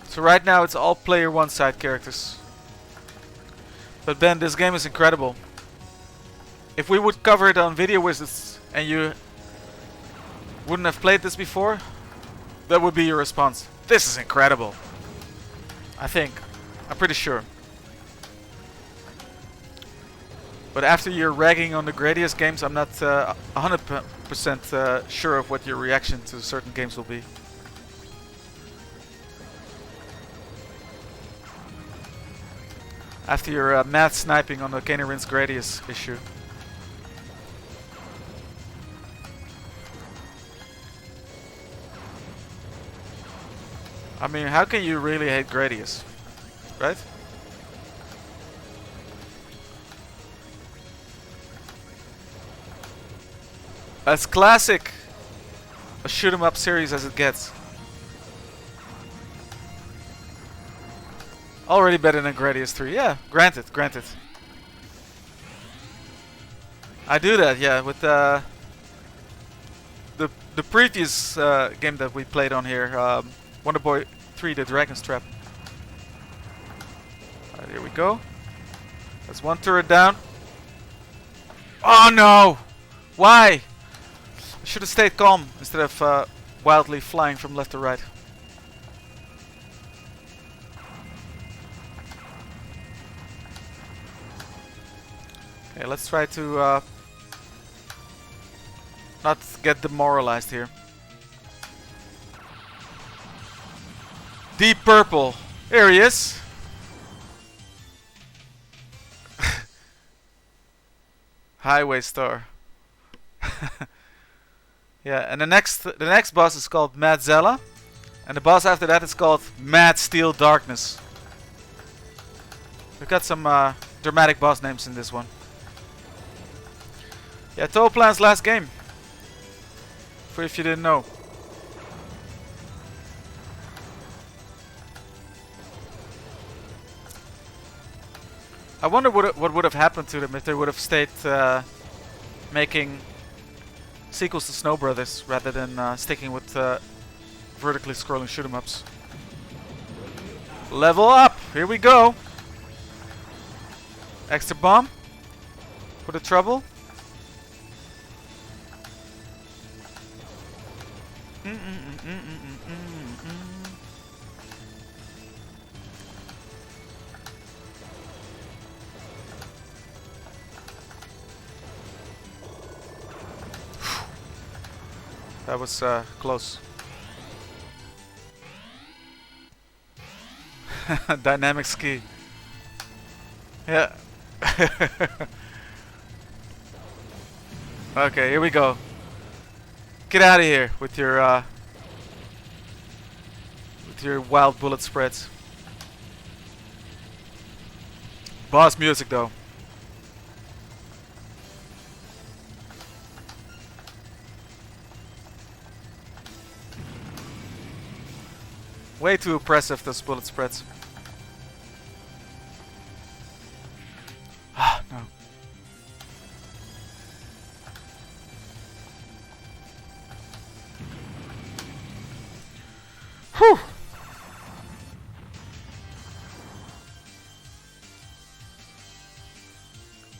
So right now it's all player 1 side characters. But Ben, this game is incredible. If we would cover it on Video Wizards and you wouldn't have played this before, that would be your response. This is incredible. I think. I'm pretty sure. But after you're ragging on the Gradius games, I'm not 100% sure of what your reaction to certain games will be. After your mad sniping on the Kane Rinse Gradius issue. I mean, how can you really hate Gradius? Right? As classic a shoot 'em up series as it gets. Already better than Gradius 3. Yeah, granted, granted. I do that, yeah, with the previous game that we played on here, Wonder Boy 3: The Dragon's Trap. Alright, here we go. That's one turret down. Oh no! Why? I should have stayed calm instead of wildly flying from left to right. Okay, let's try to not get demoralized here. Deep purple. Here he is. Highway Star. Yeah, and the next boss is called Mad Zella, and the boss after that is called Mad Steel Darkness. We've got some dramatic boss names in this one. Yeah, Toaplan's last game. For if you didn't know. I wonder what would have happened to them if they would have stayed making sequels to Snow Brothers rather than sticking with vertically scrolling shoot 'em ups. Level up! Here we go! Extra bomb for the trouble. That was close. Dynamic ski. Yeah. Okay, here we go. Get out of here with your wild bullet spreads. Boss music though. Way too oppressive, those bullet spreads. Ah, no. Whew!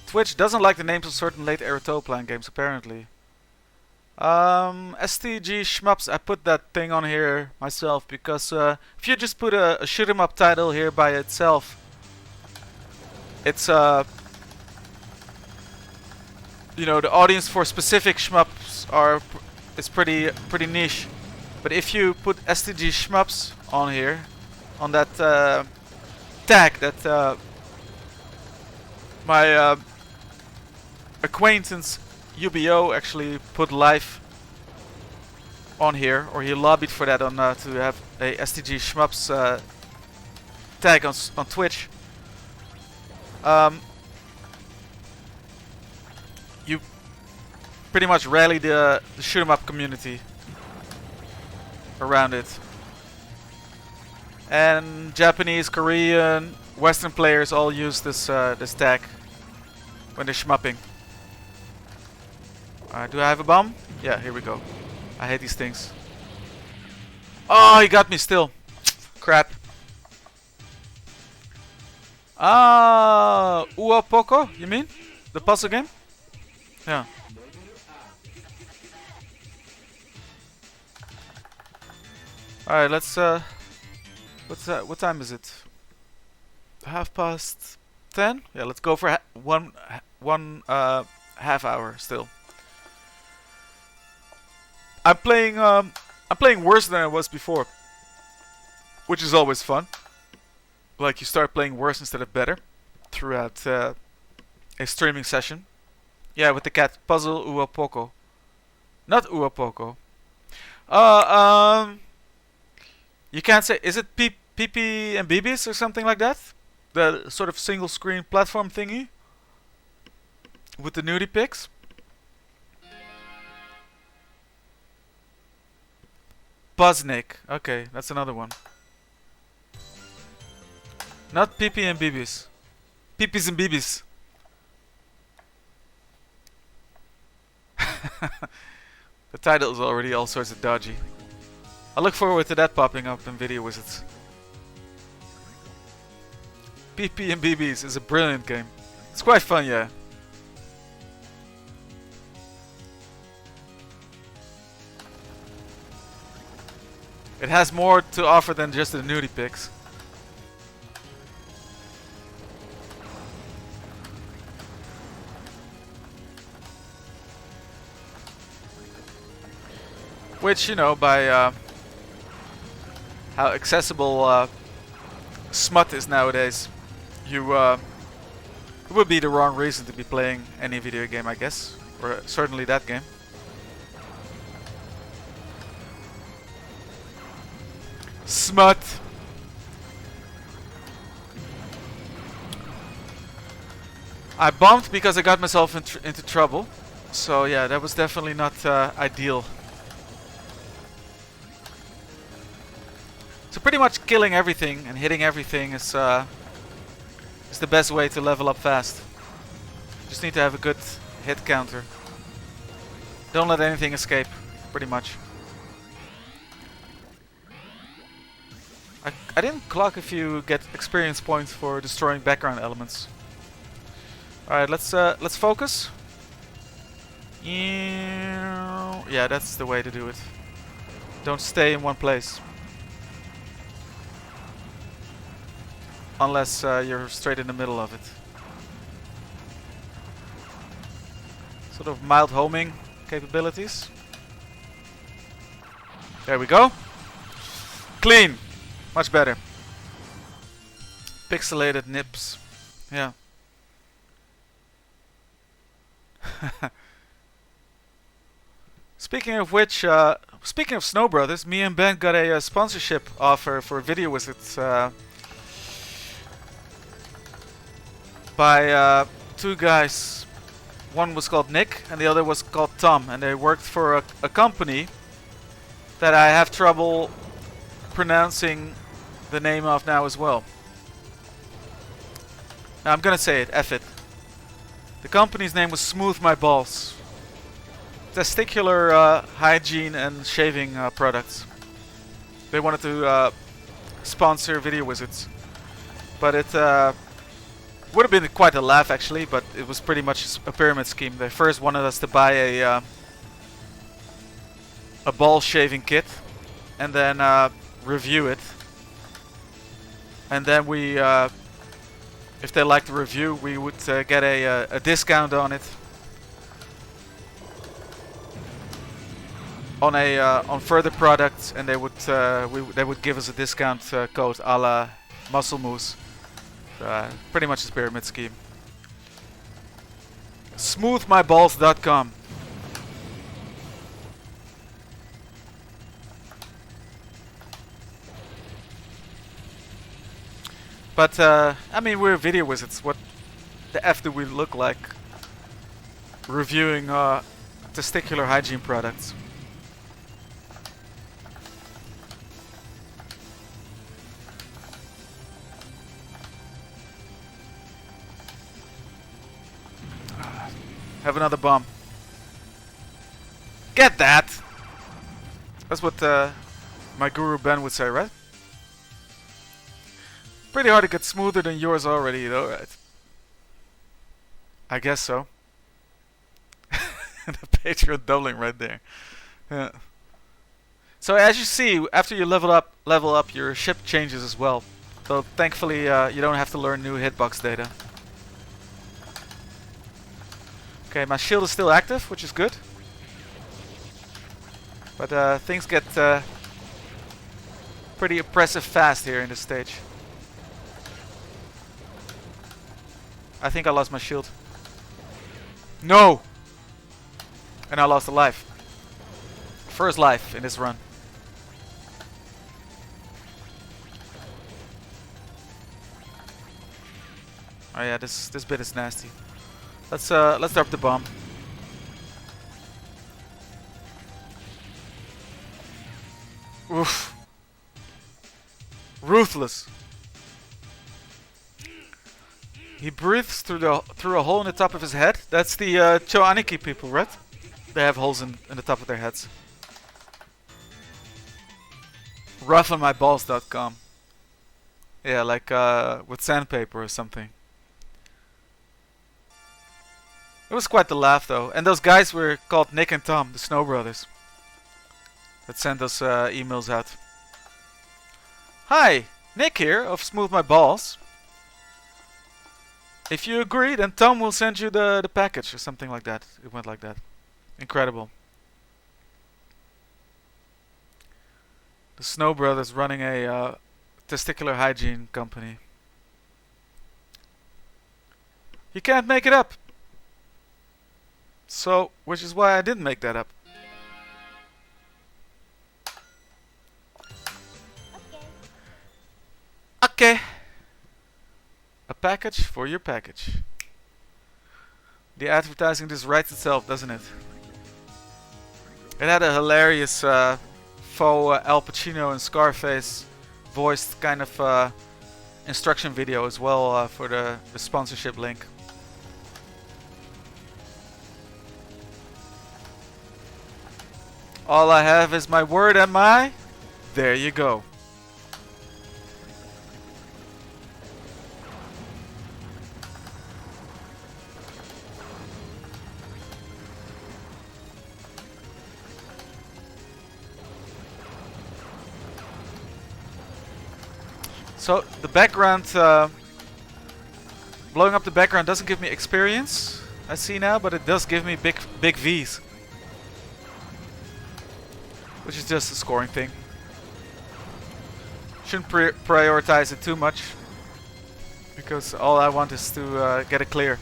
Twitch doesn't like the names of certain late era Toaplan games, apparently. STG Shmups, I put that thing on here myself because if you just put a shoot 'em up title here by itself, it's you know, the audience for specific shmups is pretty niche. But if you put STG Shmups on here, on that tag that my acquaintance UBO actually put live on here, or he lobbied for that on to have a STG Shmups tag on Twitch. You pretty much rally the shoot 'em up community around it. And Japanese, Korean, Western players all use this this tag when they're shmupping. Do I have a bomb? Yeah, here we go. I hate these things. Oh, he got me still. Crap. Ah, Ua Poco, you mean? The puzzle game? Yeah. Alright, let's what time is it? 10:30? Yeah, let's go for one half hour still. I'm playing worse than I was before, which is always fun. Like, you start playing worse instead of better throughout a streaming session. Yeah, with the cat puzzle Ua Poco. Not Ua Poco. You can't say, is it PP and BBs or something like that? The sort of single screen platform thingy with the nudie pics. Buzznick. Okay, that's another one. Not PP and BBs. PPs and BBs. The title is already all sorts of dodgy. I look forward to that popping up in Video Wizards. PP and BBs is a brilliant game. It's quite fun, yeah. It has more to offer than just the nudie pics. Which, you know, by how accessible smut is nowadays, it would be the wrong reason to be playing any video game, I guess. Or certainly that game. Smut! I bombed because I got myself into trouble. So yeah, that was definitely not ideal. So pretty much killing everything and hitting everything is the best way to level up fast. Just need to have a good hit counter. Don't let anything escape, pretty much. I didn't clock if you get experience points for destroying background elements. Alright, let's focus. Yeah, that's the way to do it. Don't stay in one place. Unless you're straight in the middle of it. Sort of mild homing capabilities. There we go. Clean! Much better. Pixelated nips. Yeah. Speaking of which, speaking of Snow Brothers, me and Ben got a sponsorship offer for Video Wizards by two guys. One was called Nick and the other was called Tom, and they worked for a company that I have trouble pronouncing the name of now as well. Now I'm gonna say it, F it. The company's name was Smooth My Balls. Testicular hygiene and shaving products. They wanted to sponsor Video Wizards, but it would have been quite a laugh actually, but it was pretty much a pyramid scheme. They first wanted us to buy a ball shaving kit and then review it, and then we if they liked the review, we would get a discount on it on further products, and they would give us a discount code a la Muscle Moose. Pretty much a pyramid scheme. Smoothmyballs.com. But I mean, we're video wizards. What the F do we look like reviewing testicular hygiene products? Have another bomb. Get that! That's what my guru Ben would say, right? Pretty hard to get smoother than yours already, though, right? I guess so. The Patreon doubling right there. Yeah. So as you see, after you level up, your ship changes as well. So thankfully, you don't have to learn new hitbox data. Okay, my shield is still active, which is good. But things get pretty oppressive fast here in this stage. I think I lost my shield. No! And I lost a life. First life in this run. Oh yeah, this bit is nasty. Let's drop the bomb. Oof. Ruthless. He breathes through a hole in the top of his head. That's the Choaniki people, right? They have holes in the top of their heads. Roughandmyballs.com. Yeah, like with sandpaper or something. It was quite the laugh though. And those guys were called Nick and Tom, the Snow Brothers. That sent us emails out. Hi, Nick here of Smooth My Balls. If you agree, then Tom will send you the package or something like that. It went like that. Incredible. The Snow Brothers running a testicular hygiene company. You can't make it up. So, which is why I didn't make that up. Okay. A package for your package. The advertising just writes itself, doesn't it? It had a hilarious faux Al Pacino and Scarface voiced kind of instruction video as well for the sponsorship link. All I have is my word and my... There you go. So the background, blowing up the background doesn't give me experience, I see now, but it does give me big V's. Which is just a scoring thing. Shouldn't prioritize it too much, because all I want is to get it clear.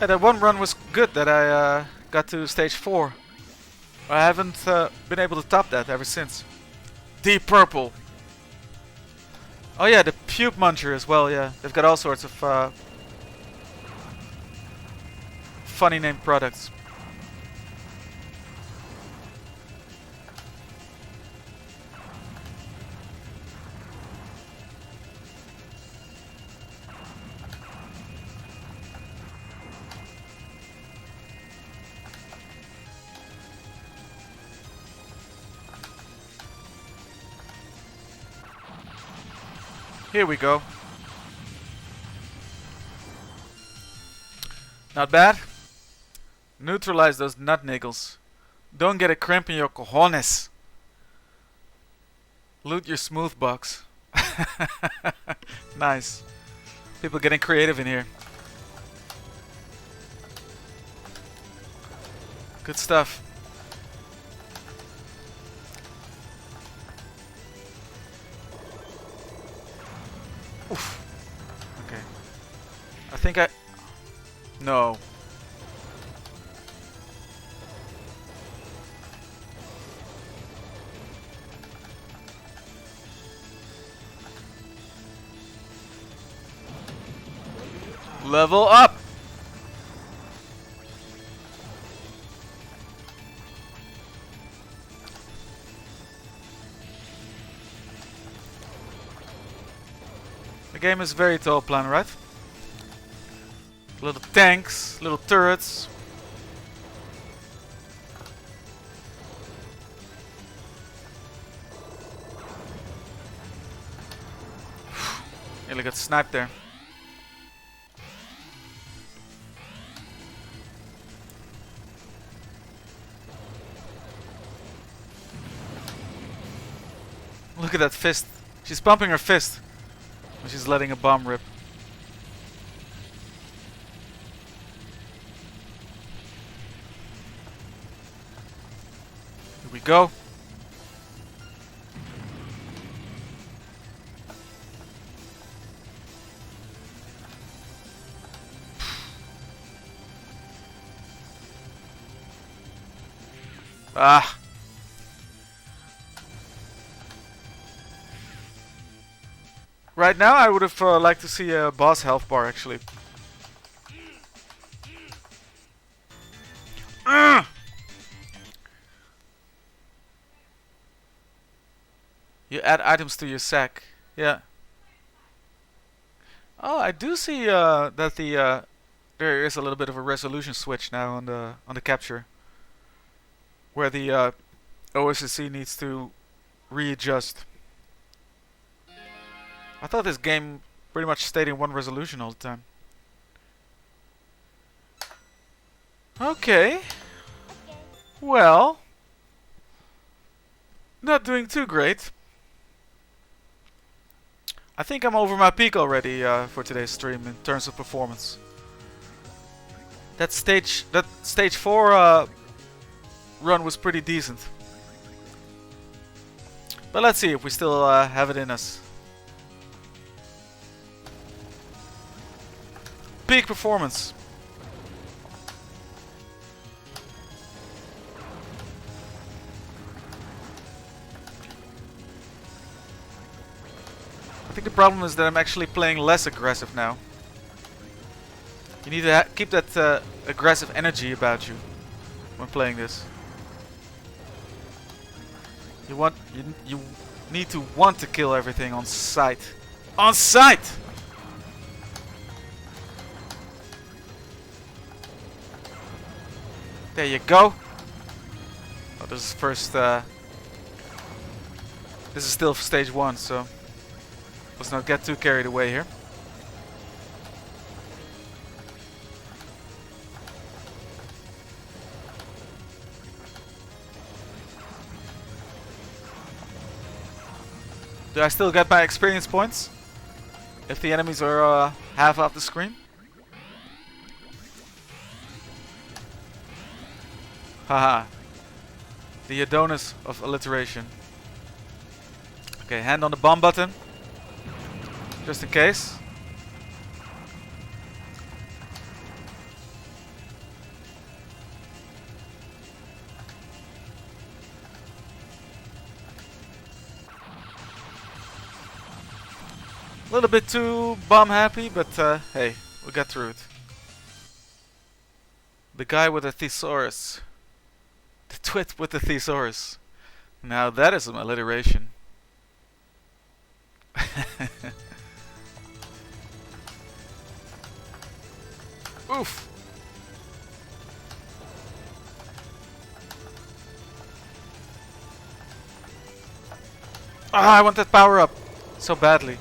Yeah, that one run was good that I got to stage 4. I haven't been able to top that ever since. Deep Purple. Oh yeah, the Pube Muncher as well, yeah. They've got all sorts of funny named products. Here we go. Not bad. Neutralize those nut niggles. Don't get a cramp in your cojones. Loot your smooth box. Nice. People getting creative in here. Good stuff. Okay. I think I... No. Level up! The game is very tall plan, right? Little tanks, little turrets. Nearly got sniped there. Look at that fist. She's pumping her fist. She's letting a bomb rip. Here we go. Ah. Right now, I would have liked to see a boss health bar, actually. You add items to your sack. Yeah. Oh, I do see that the there is a little bit of a resolution switch now on the capture, where the OSSC needs to readjust. I thought this game pretty much stayed in one resolution all the time. Okay. Well, not doing too great. I think I'm over my peak already for today's stream in terms of performance. That stage 4 run was pretty decent. But let's see if we still have it in us. Peak performance. I think the problem is that I'm actually playing less aggressive now. You need to keep that aggressive energy about you when playing this. You need to want to kill everything on sight. On sight! There you go. Oh, this is first. This is still stage 1, so let's not get too carried away here. Do I still get my experience points if the enemies are half off the screen? Haha. The Adonis of alliteration. Okay, hand on the bomb button. Just in case. A little bit too bomb happy, but hey, we got through it. The guy with the thesaurus. The twit with the thesaurus. Now that is an alliteration. Oof. Ah, I want that power up so badly.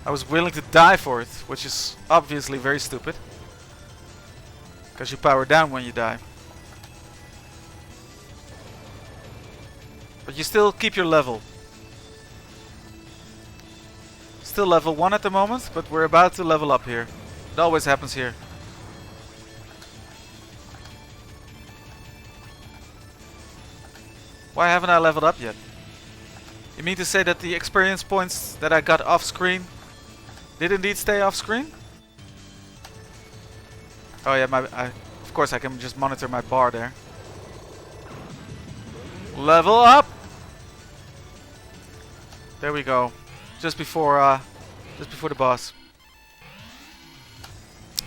I was willing to die for it, which is obviously very stupid. Because you power down when you die. But you still keep your level. Still level 1 at the moment, but we're about to level up here. It always happens here. Why haven't I leveled up yet? You mean to say that the experience points that I got off screen did indeed stay off screen. Oh yeah, of course I can just monitor my bar there. Level up. There we go. Just before the boss.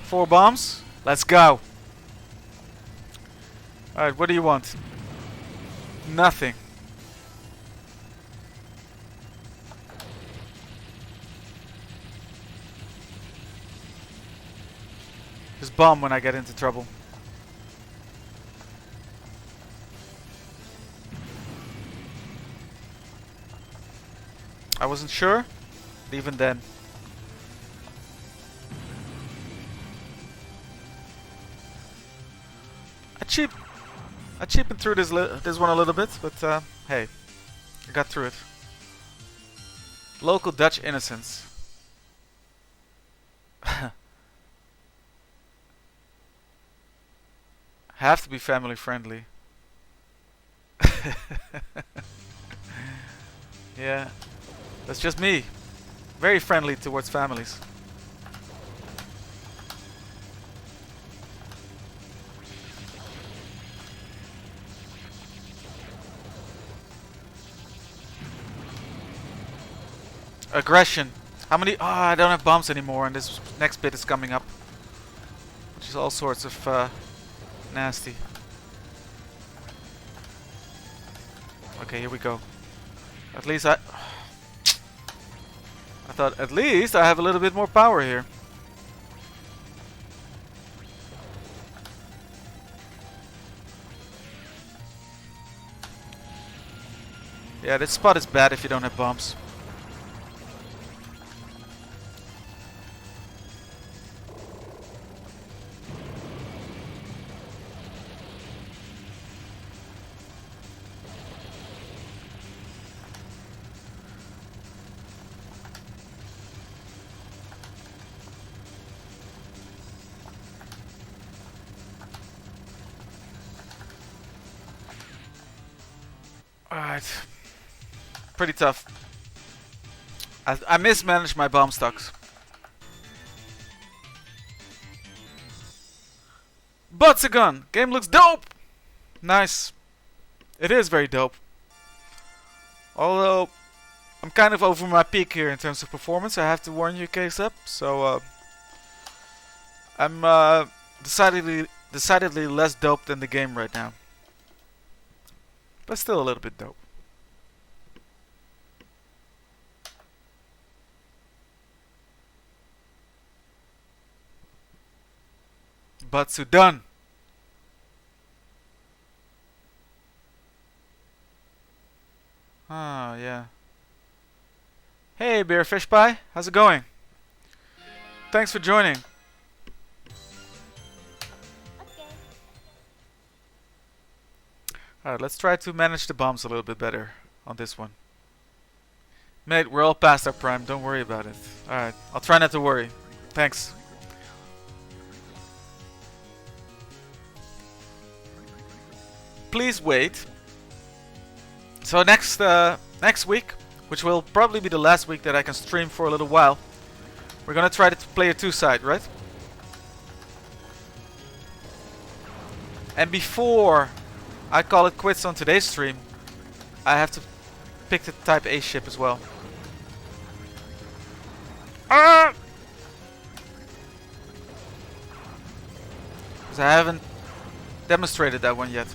4 bombs. Let's go. All right, what do you want? Nothing. Just bomb when I get into trouble. I wasn't sure, but even then. I cheapened through this one a little bit, but hey, I got through it. Local Dutch innocence. Have to be family friendly. Yeah, that's just me. Very friendly towards families. Aggression. How many? Oh, I don't have bombs anymore, and this next bit is coming up, which is all sorts of nasty. Okay, here we go. At least I thought at least I have a little bit more power here. Yeah, this spot is bad if you don't have bombs. Alright. Pretty tough. I mismanaged my bomb stocks. Batsugun! Game looks dope! Nice. It is very dope. Although, I'm kind of over my peak here in terms of performance. I have to warn you case up. So, I'm decidedly less dope than the game right now. But still a little bit dope. Batsugun. Ah, yeah. Hey, Beer Fish Pie. How's it going? Thanks for joining. Alright, let's try to manage the bombs a little bit better on this one. Mate, we're all past our prime. Don't worry about it. Alright, I'll try not to worry. Thanks. Please wait. So next week, which will probably be the last week that I can stream for a little while, we're gonna try to play a 2-side, right? And before I call it quits on today's stream, I have to pick the Type A ship as well. Because I haven't demonstrated that one yet.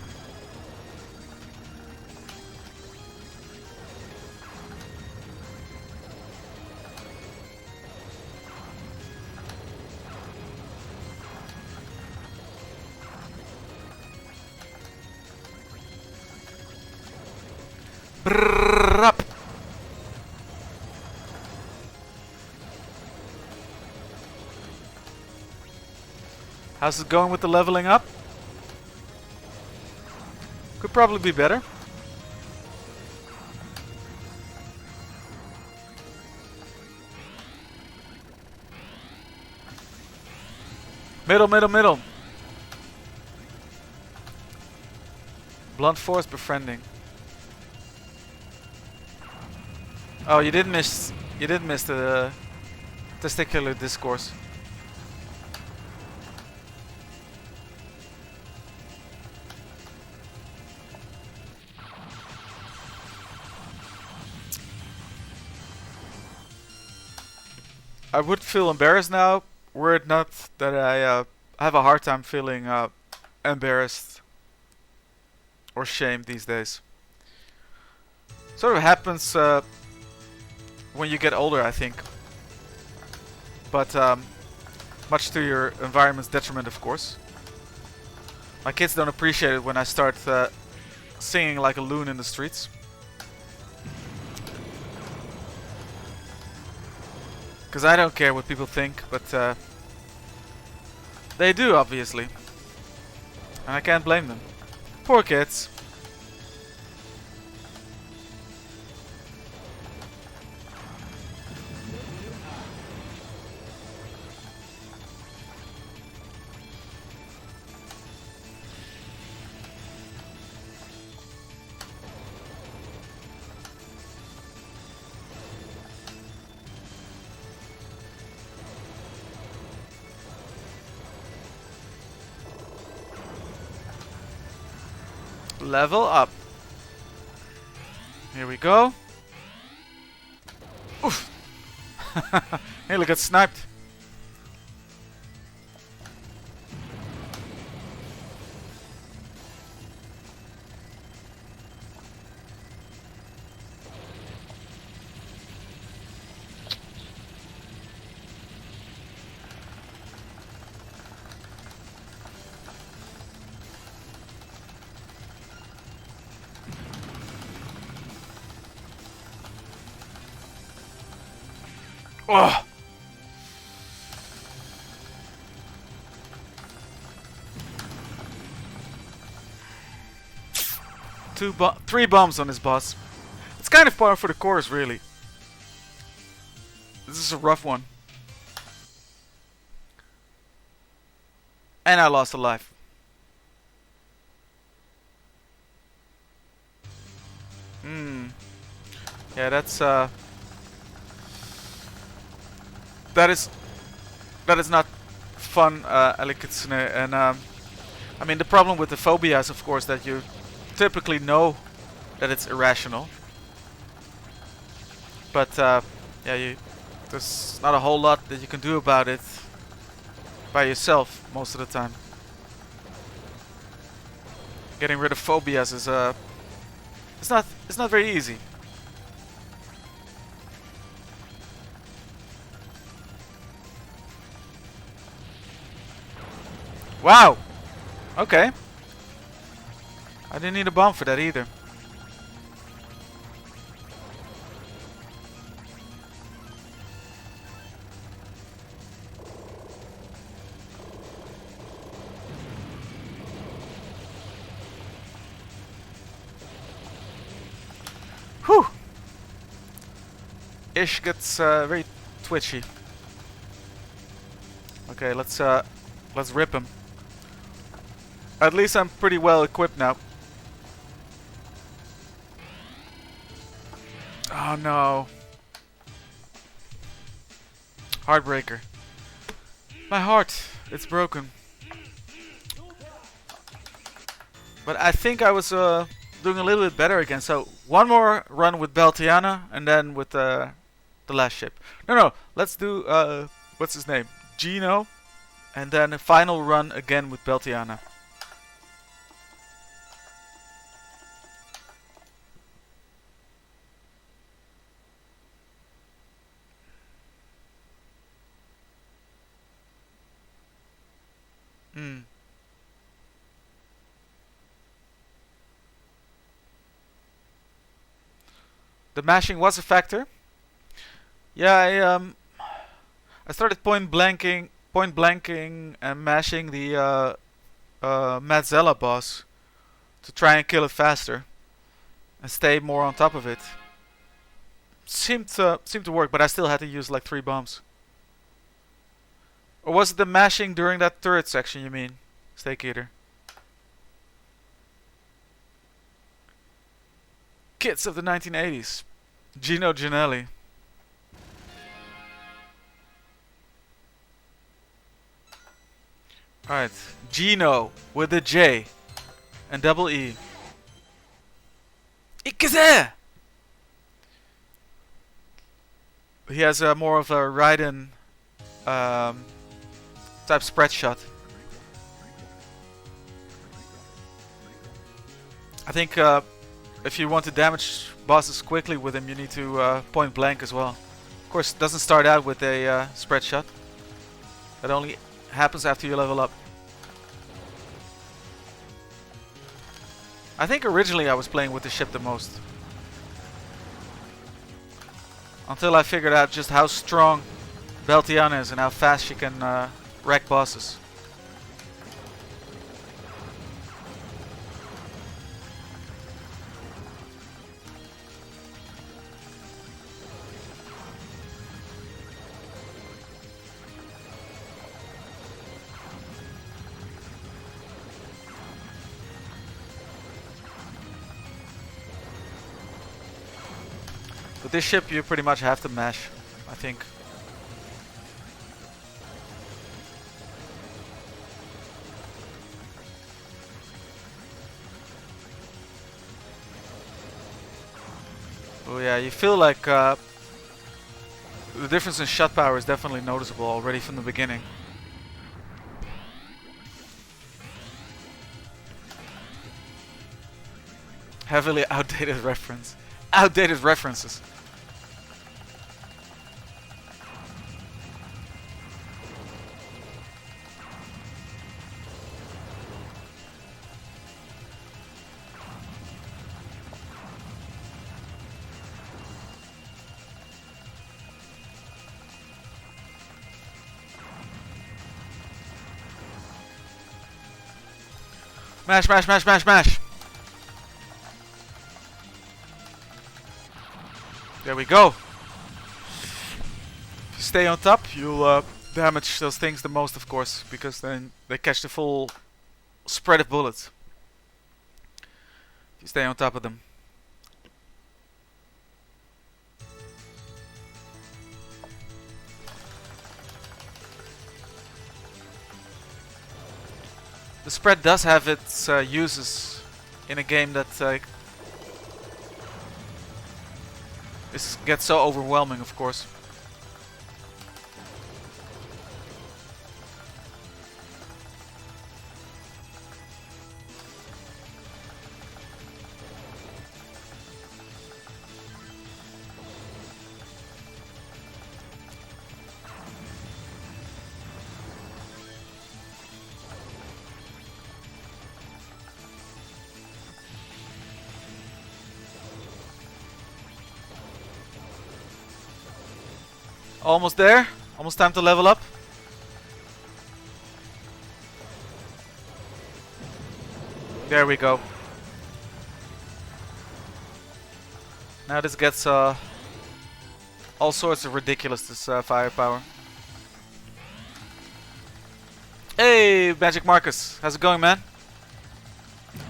Up. How's it going with the leveling up? Could probably be better. Middle. Blunt force befriending. Oh, you didn't miss the testicular discourse. I would feel embarrassed now, were it not that I have a hard time feeling embarrassed or shamed these days. Sort of happens when you get older, I think. But much to your environment's detriment, of course. My kids don't appreciate it when I start singing like a loon in the streets. Because I don't care what people think, but they do, obviously. And I can't blame them. Poor kids. Level up. Here we go. Oof. Nearly got sniped. Oh. Three bombs on this boss. It's kind of par for the course, really. This is a rough one. And I lost a life. Yeah, that's that is not fun, Alikitsune. And I mean, the problem with the phobia is, of course, that you typically know that it's irrational. But yeah, there's not a whole lot that you can do about it by yourself most of the time. Getting rid of phobias is it's not very easy. Wow. Okay. I didn't need a bomb for that either. Whew. Ish gets very twitchy. Okay, let's rip him. At least I'm pretty well equipped now. Oh no. Heartbreaker. My heart, it's broken. But I think I was doing a little bit better again. So one more run with Beltiana and then with the last ship. No, let's do what's his name? Gino. And then a final run again with Beltiana. The mashing was a factor. Yeah, I started point blanking and mashing the Matzella boss to try and kill it faster and stay more on top of it. Seemed to work, but I still had to use like 3 bombs. Or was it the mashing during that turret section, you mean, Steak Eater? Kids of the 1980s. Gino Ginelli. Alright. Gino with a J and double E. Ikaze! He has more of a Raiden type spread shot. I think if you want to damage bosses quickly with him, you need to point blank as well. Of course, it doesn't start out with a spread shot. That only happens after you level up. I think originally I was playing with the ship the most. Until I figured out just how strong Beltiana is and how fast she can wreck bosses. With this ship you pretty much have to mash, I think. Oh yeah, you feel like the difference in shot power is definitely noticeable already from the beginning. Heavily outdated reference. Outdated references. Mash, mash, mash, mash, mash. There we go. If you stay on top, you'll damage those things the most, of course, because then they catch the full spread of bullets. If you stay on top of them. The spread does have its uses in a game that gets so overwhelming, of course. Almost there. Almost time to level up. There we go. Now this gets all sorts of ridiculous, this firepower. Hey, Magic Marcus. How's it going, man?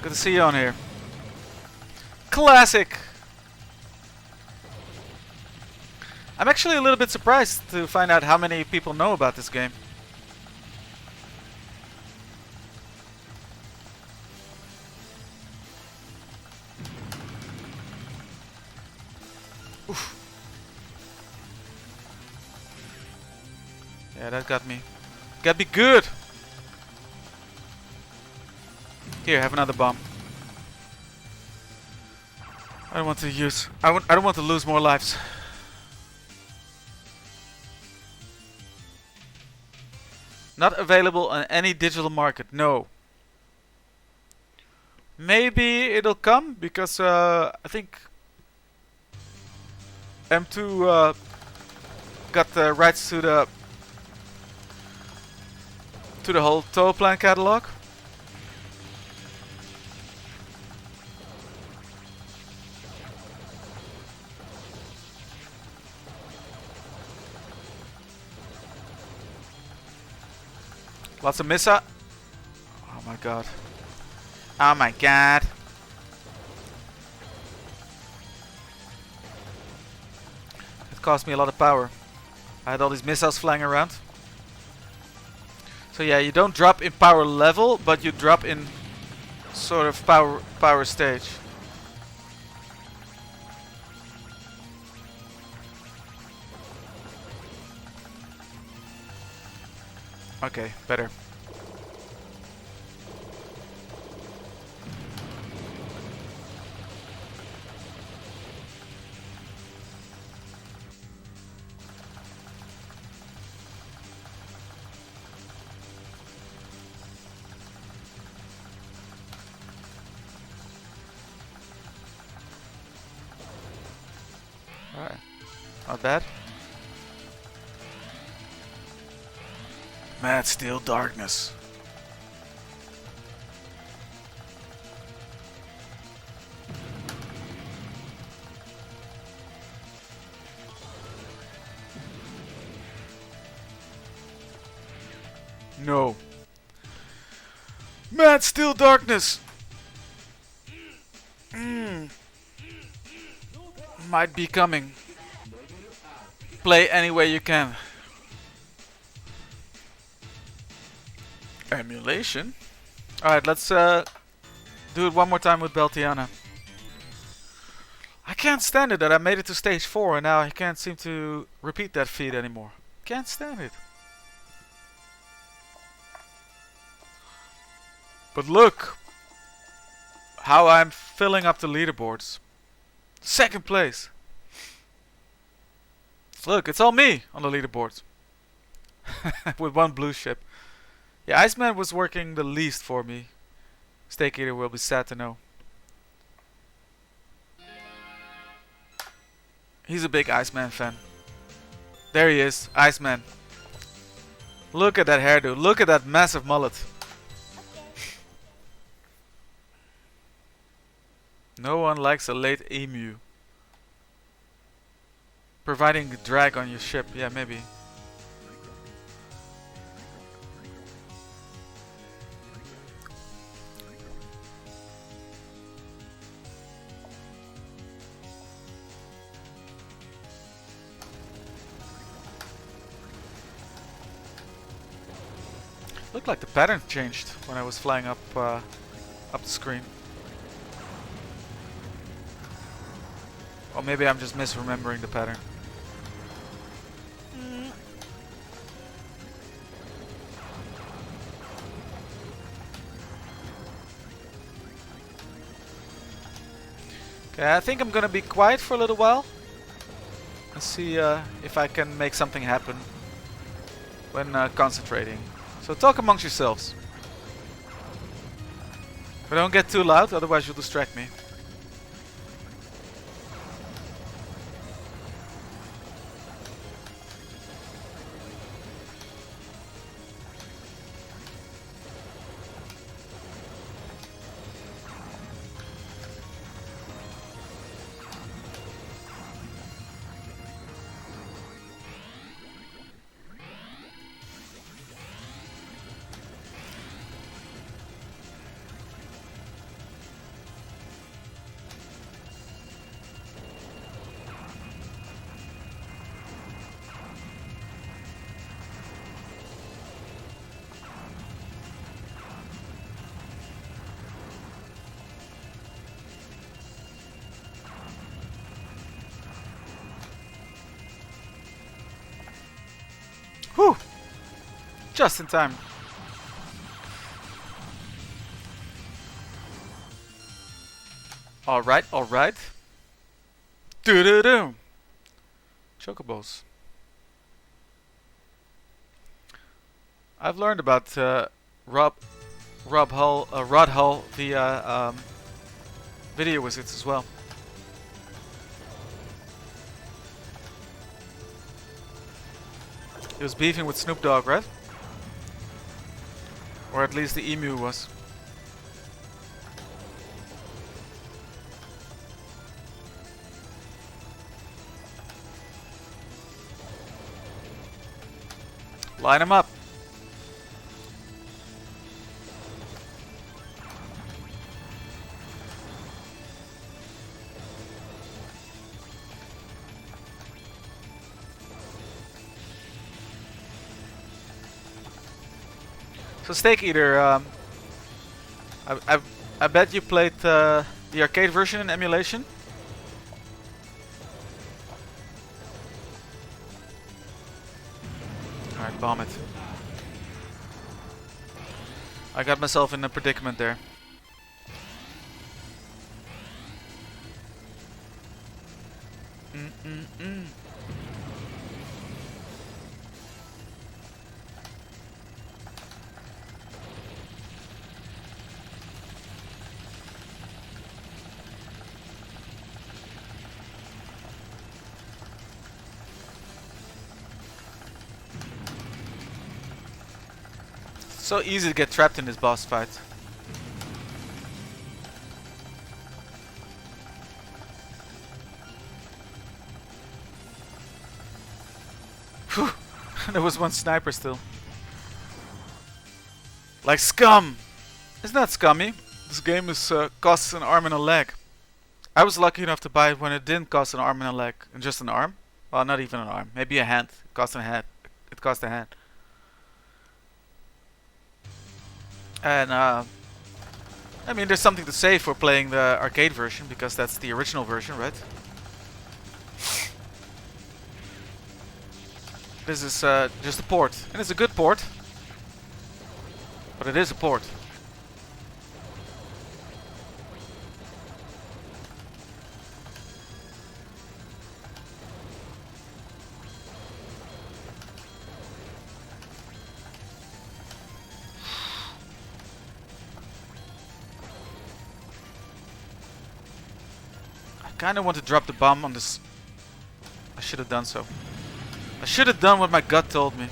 Good to see you on here. Classic! I'm actually a little bit surprised to find out how many people know about this game. Oof. Yeah, that got me. Got me good! Here, have another bomb. I don't want to use... I don't want to lose more lives. Not available on any digital market, no. Maybe it'll come because I think M2 got the rights to the whole Toe Plan catalog. Lots of missa. Oh my god. Oh my god. It cost me a lot of power. I had all these missiles flying around. So yeah, you don't drop in power level, but you drop in sort of power stage. Okay, better. Alright, not bad. Mad Steel Darkness. No. Mad Steel Darkness. Might be coming. Play any way you can. Emulation? Alright, let's do it one more time with Beltiana. I can't stand it that I made it to stage 4 and now I can't seem to repeat that feat anymore. Can't stand it. But look how I'm filling up the leaderboards. Second place. Look, it's all me on the leaderboards. With one blue ship. Yeah, Iceman was working the least for me. Stake Eater will be sad to know. He's a big Iceman fan. There he is, Iceman. Look at that hairdo. Look at that massive mullet. No one likes a late emu. Providing drag on your ship, yeah, maybe. Looked like the pattern changed when I was flying up the screen. Or maybe I'm just misremembering the pattern. Okay, I think I'm gonna be quiet for a little while. And see if I can make something happen when concentrating. So talk amongst yourselves. But don't get too loud, otherwise you'll distract me. Whew! Just in time. Alright, alright. Do-do-do! Chocobos. I've learned about Rod Hull via video wizards as well. He was beefing with Snoop Dogg, right? Or at least the emu was. Line him up. So Steak Eater, I bet you played the arcade version in emulation. Alright, bomb it. I got myself in a predicament there. So easy to get trapped in this boss fight. Whew. There was one sniper still. Like scum! It's not scummy. This game is costs an arm and a leg. I was lucky enough to buy it when it didn't cost an arm and a leg, and just an arm. Well, not even an arm. Maybe a hand. It cost a hand. It cost a hand. And I mean, there's something to say for playing the arcade version, because that's the original version, right? This is just a port, and it's a good port, but it is a port. I kinda want to drop the bomb on this. I should have done so. I should have done what my gut told me.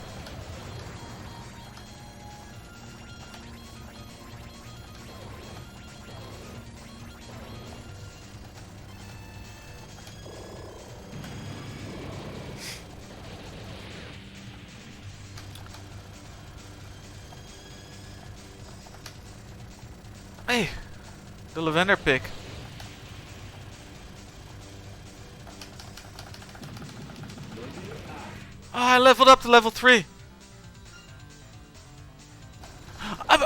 Hey, the lavender pig. Oh, I leveled up to level 3.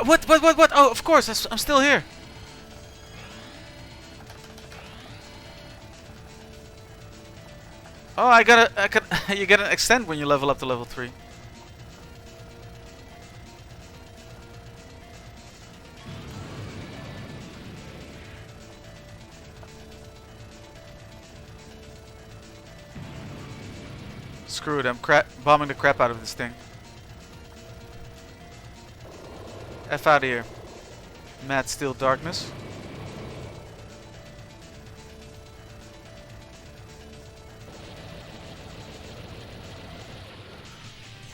What? Oh, of course, I'm still here. Oh, you get an extend when you level up to level 3. Screw it, I'm bombing the crap out of this thing. F out of here. Mad Steel Darkness.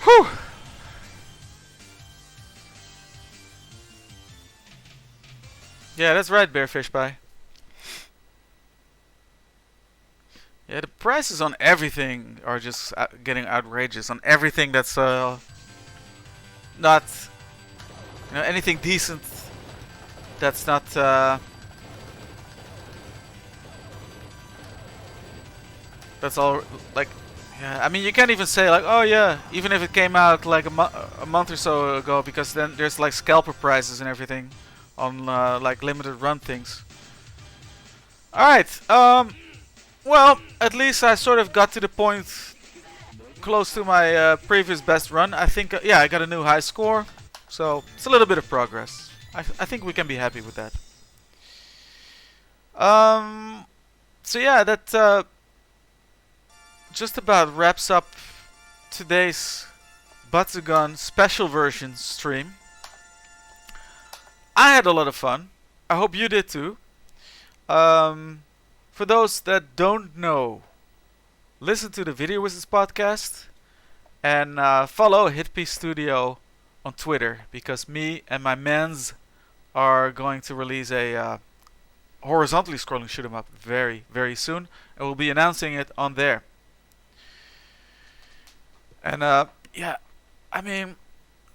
Whew! Yeah, that's right, Bearfish Pie. Yeah, the prices on everything are just getting outrageous. On everything that's not, anything decent. That's not. That's all. Like, yeah. I mean, you can't even say like, oh yeah, even if it came out like a month or so ago, because then there's like scalper prices and everything on like limited run things. All right. Well, at least I sort of got to the point close to my previous best run. I think, yeah, I got a new high score. So, it's a little bit of progress. I think we can be happy with that. So yeah, that just about wraps up today's Batsugun special version stream. I had a lot of fun. I hope you did too. For those that don't know, listen to the Video Wizards podcast and follow Hitpiece Studio on Twitter, because me and my mans are going to release a horizontally scrolling shoot 'em up very, very soon, and we'll be announcing it on there. And yeah, I mean,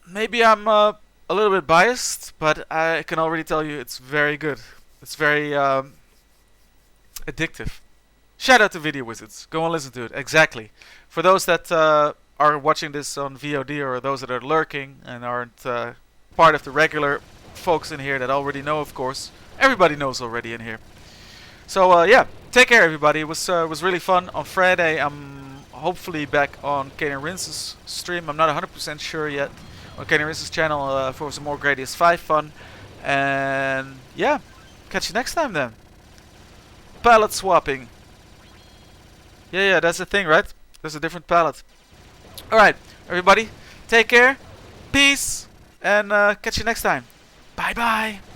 maybe I'm a little bit biased, but I can already tell you it's very good. It's very addictive. Shout out to Video Wizards. Go and listen to it. Exactly. For those that are watching this on VOD, or those that are lurking and aren't part of the regular folks in here that already know, of course. Everybody knows already in here. So yeah, take care everybody. It was really fun. On Friday I'm hopefully back on Kane and Rince's stream. I'm not 100% sure yet. On Kane and Rince's channel for some more Gradius V fun. And yeah, catch you next time then. Palette swapping. Yeah, that's the thing, right? There's a different palette. Alright, everybody, take care, peace, and catch you next time. Bye bye.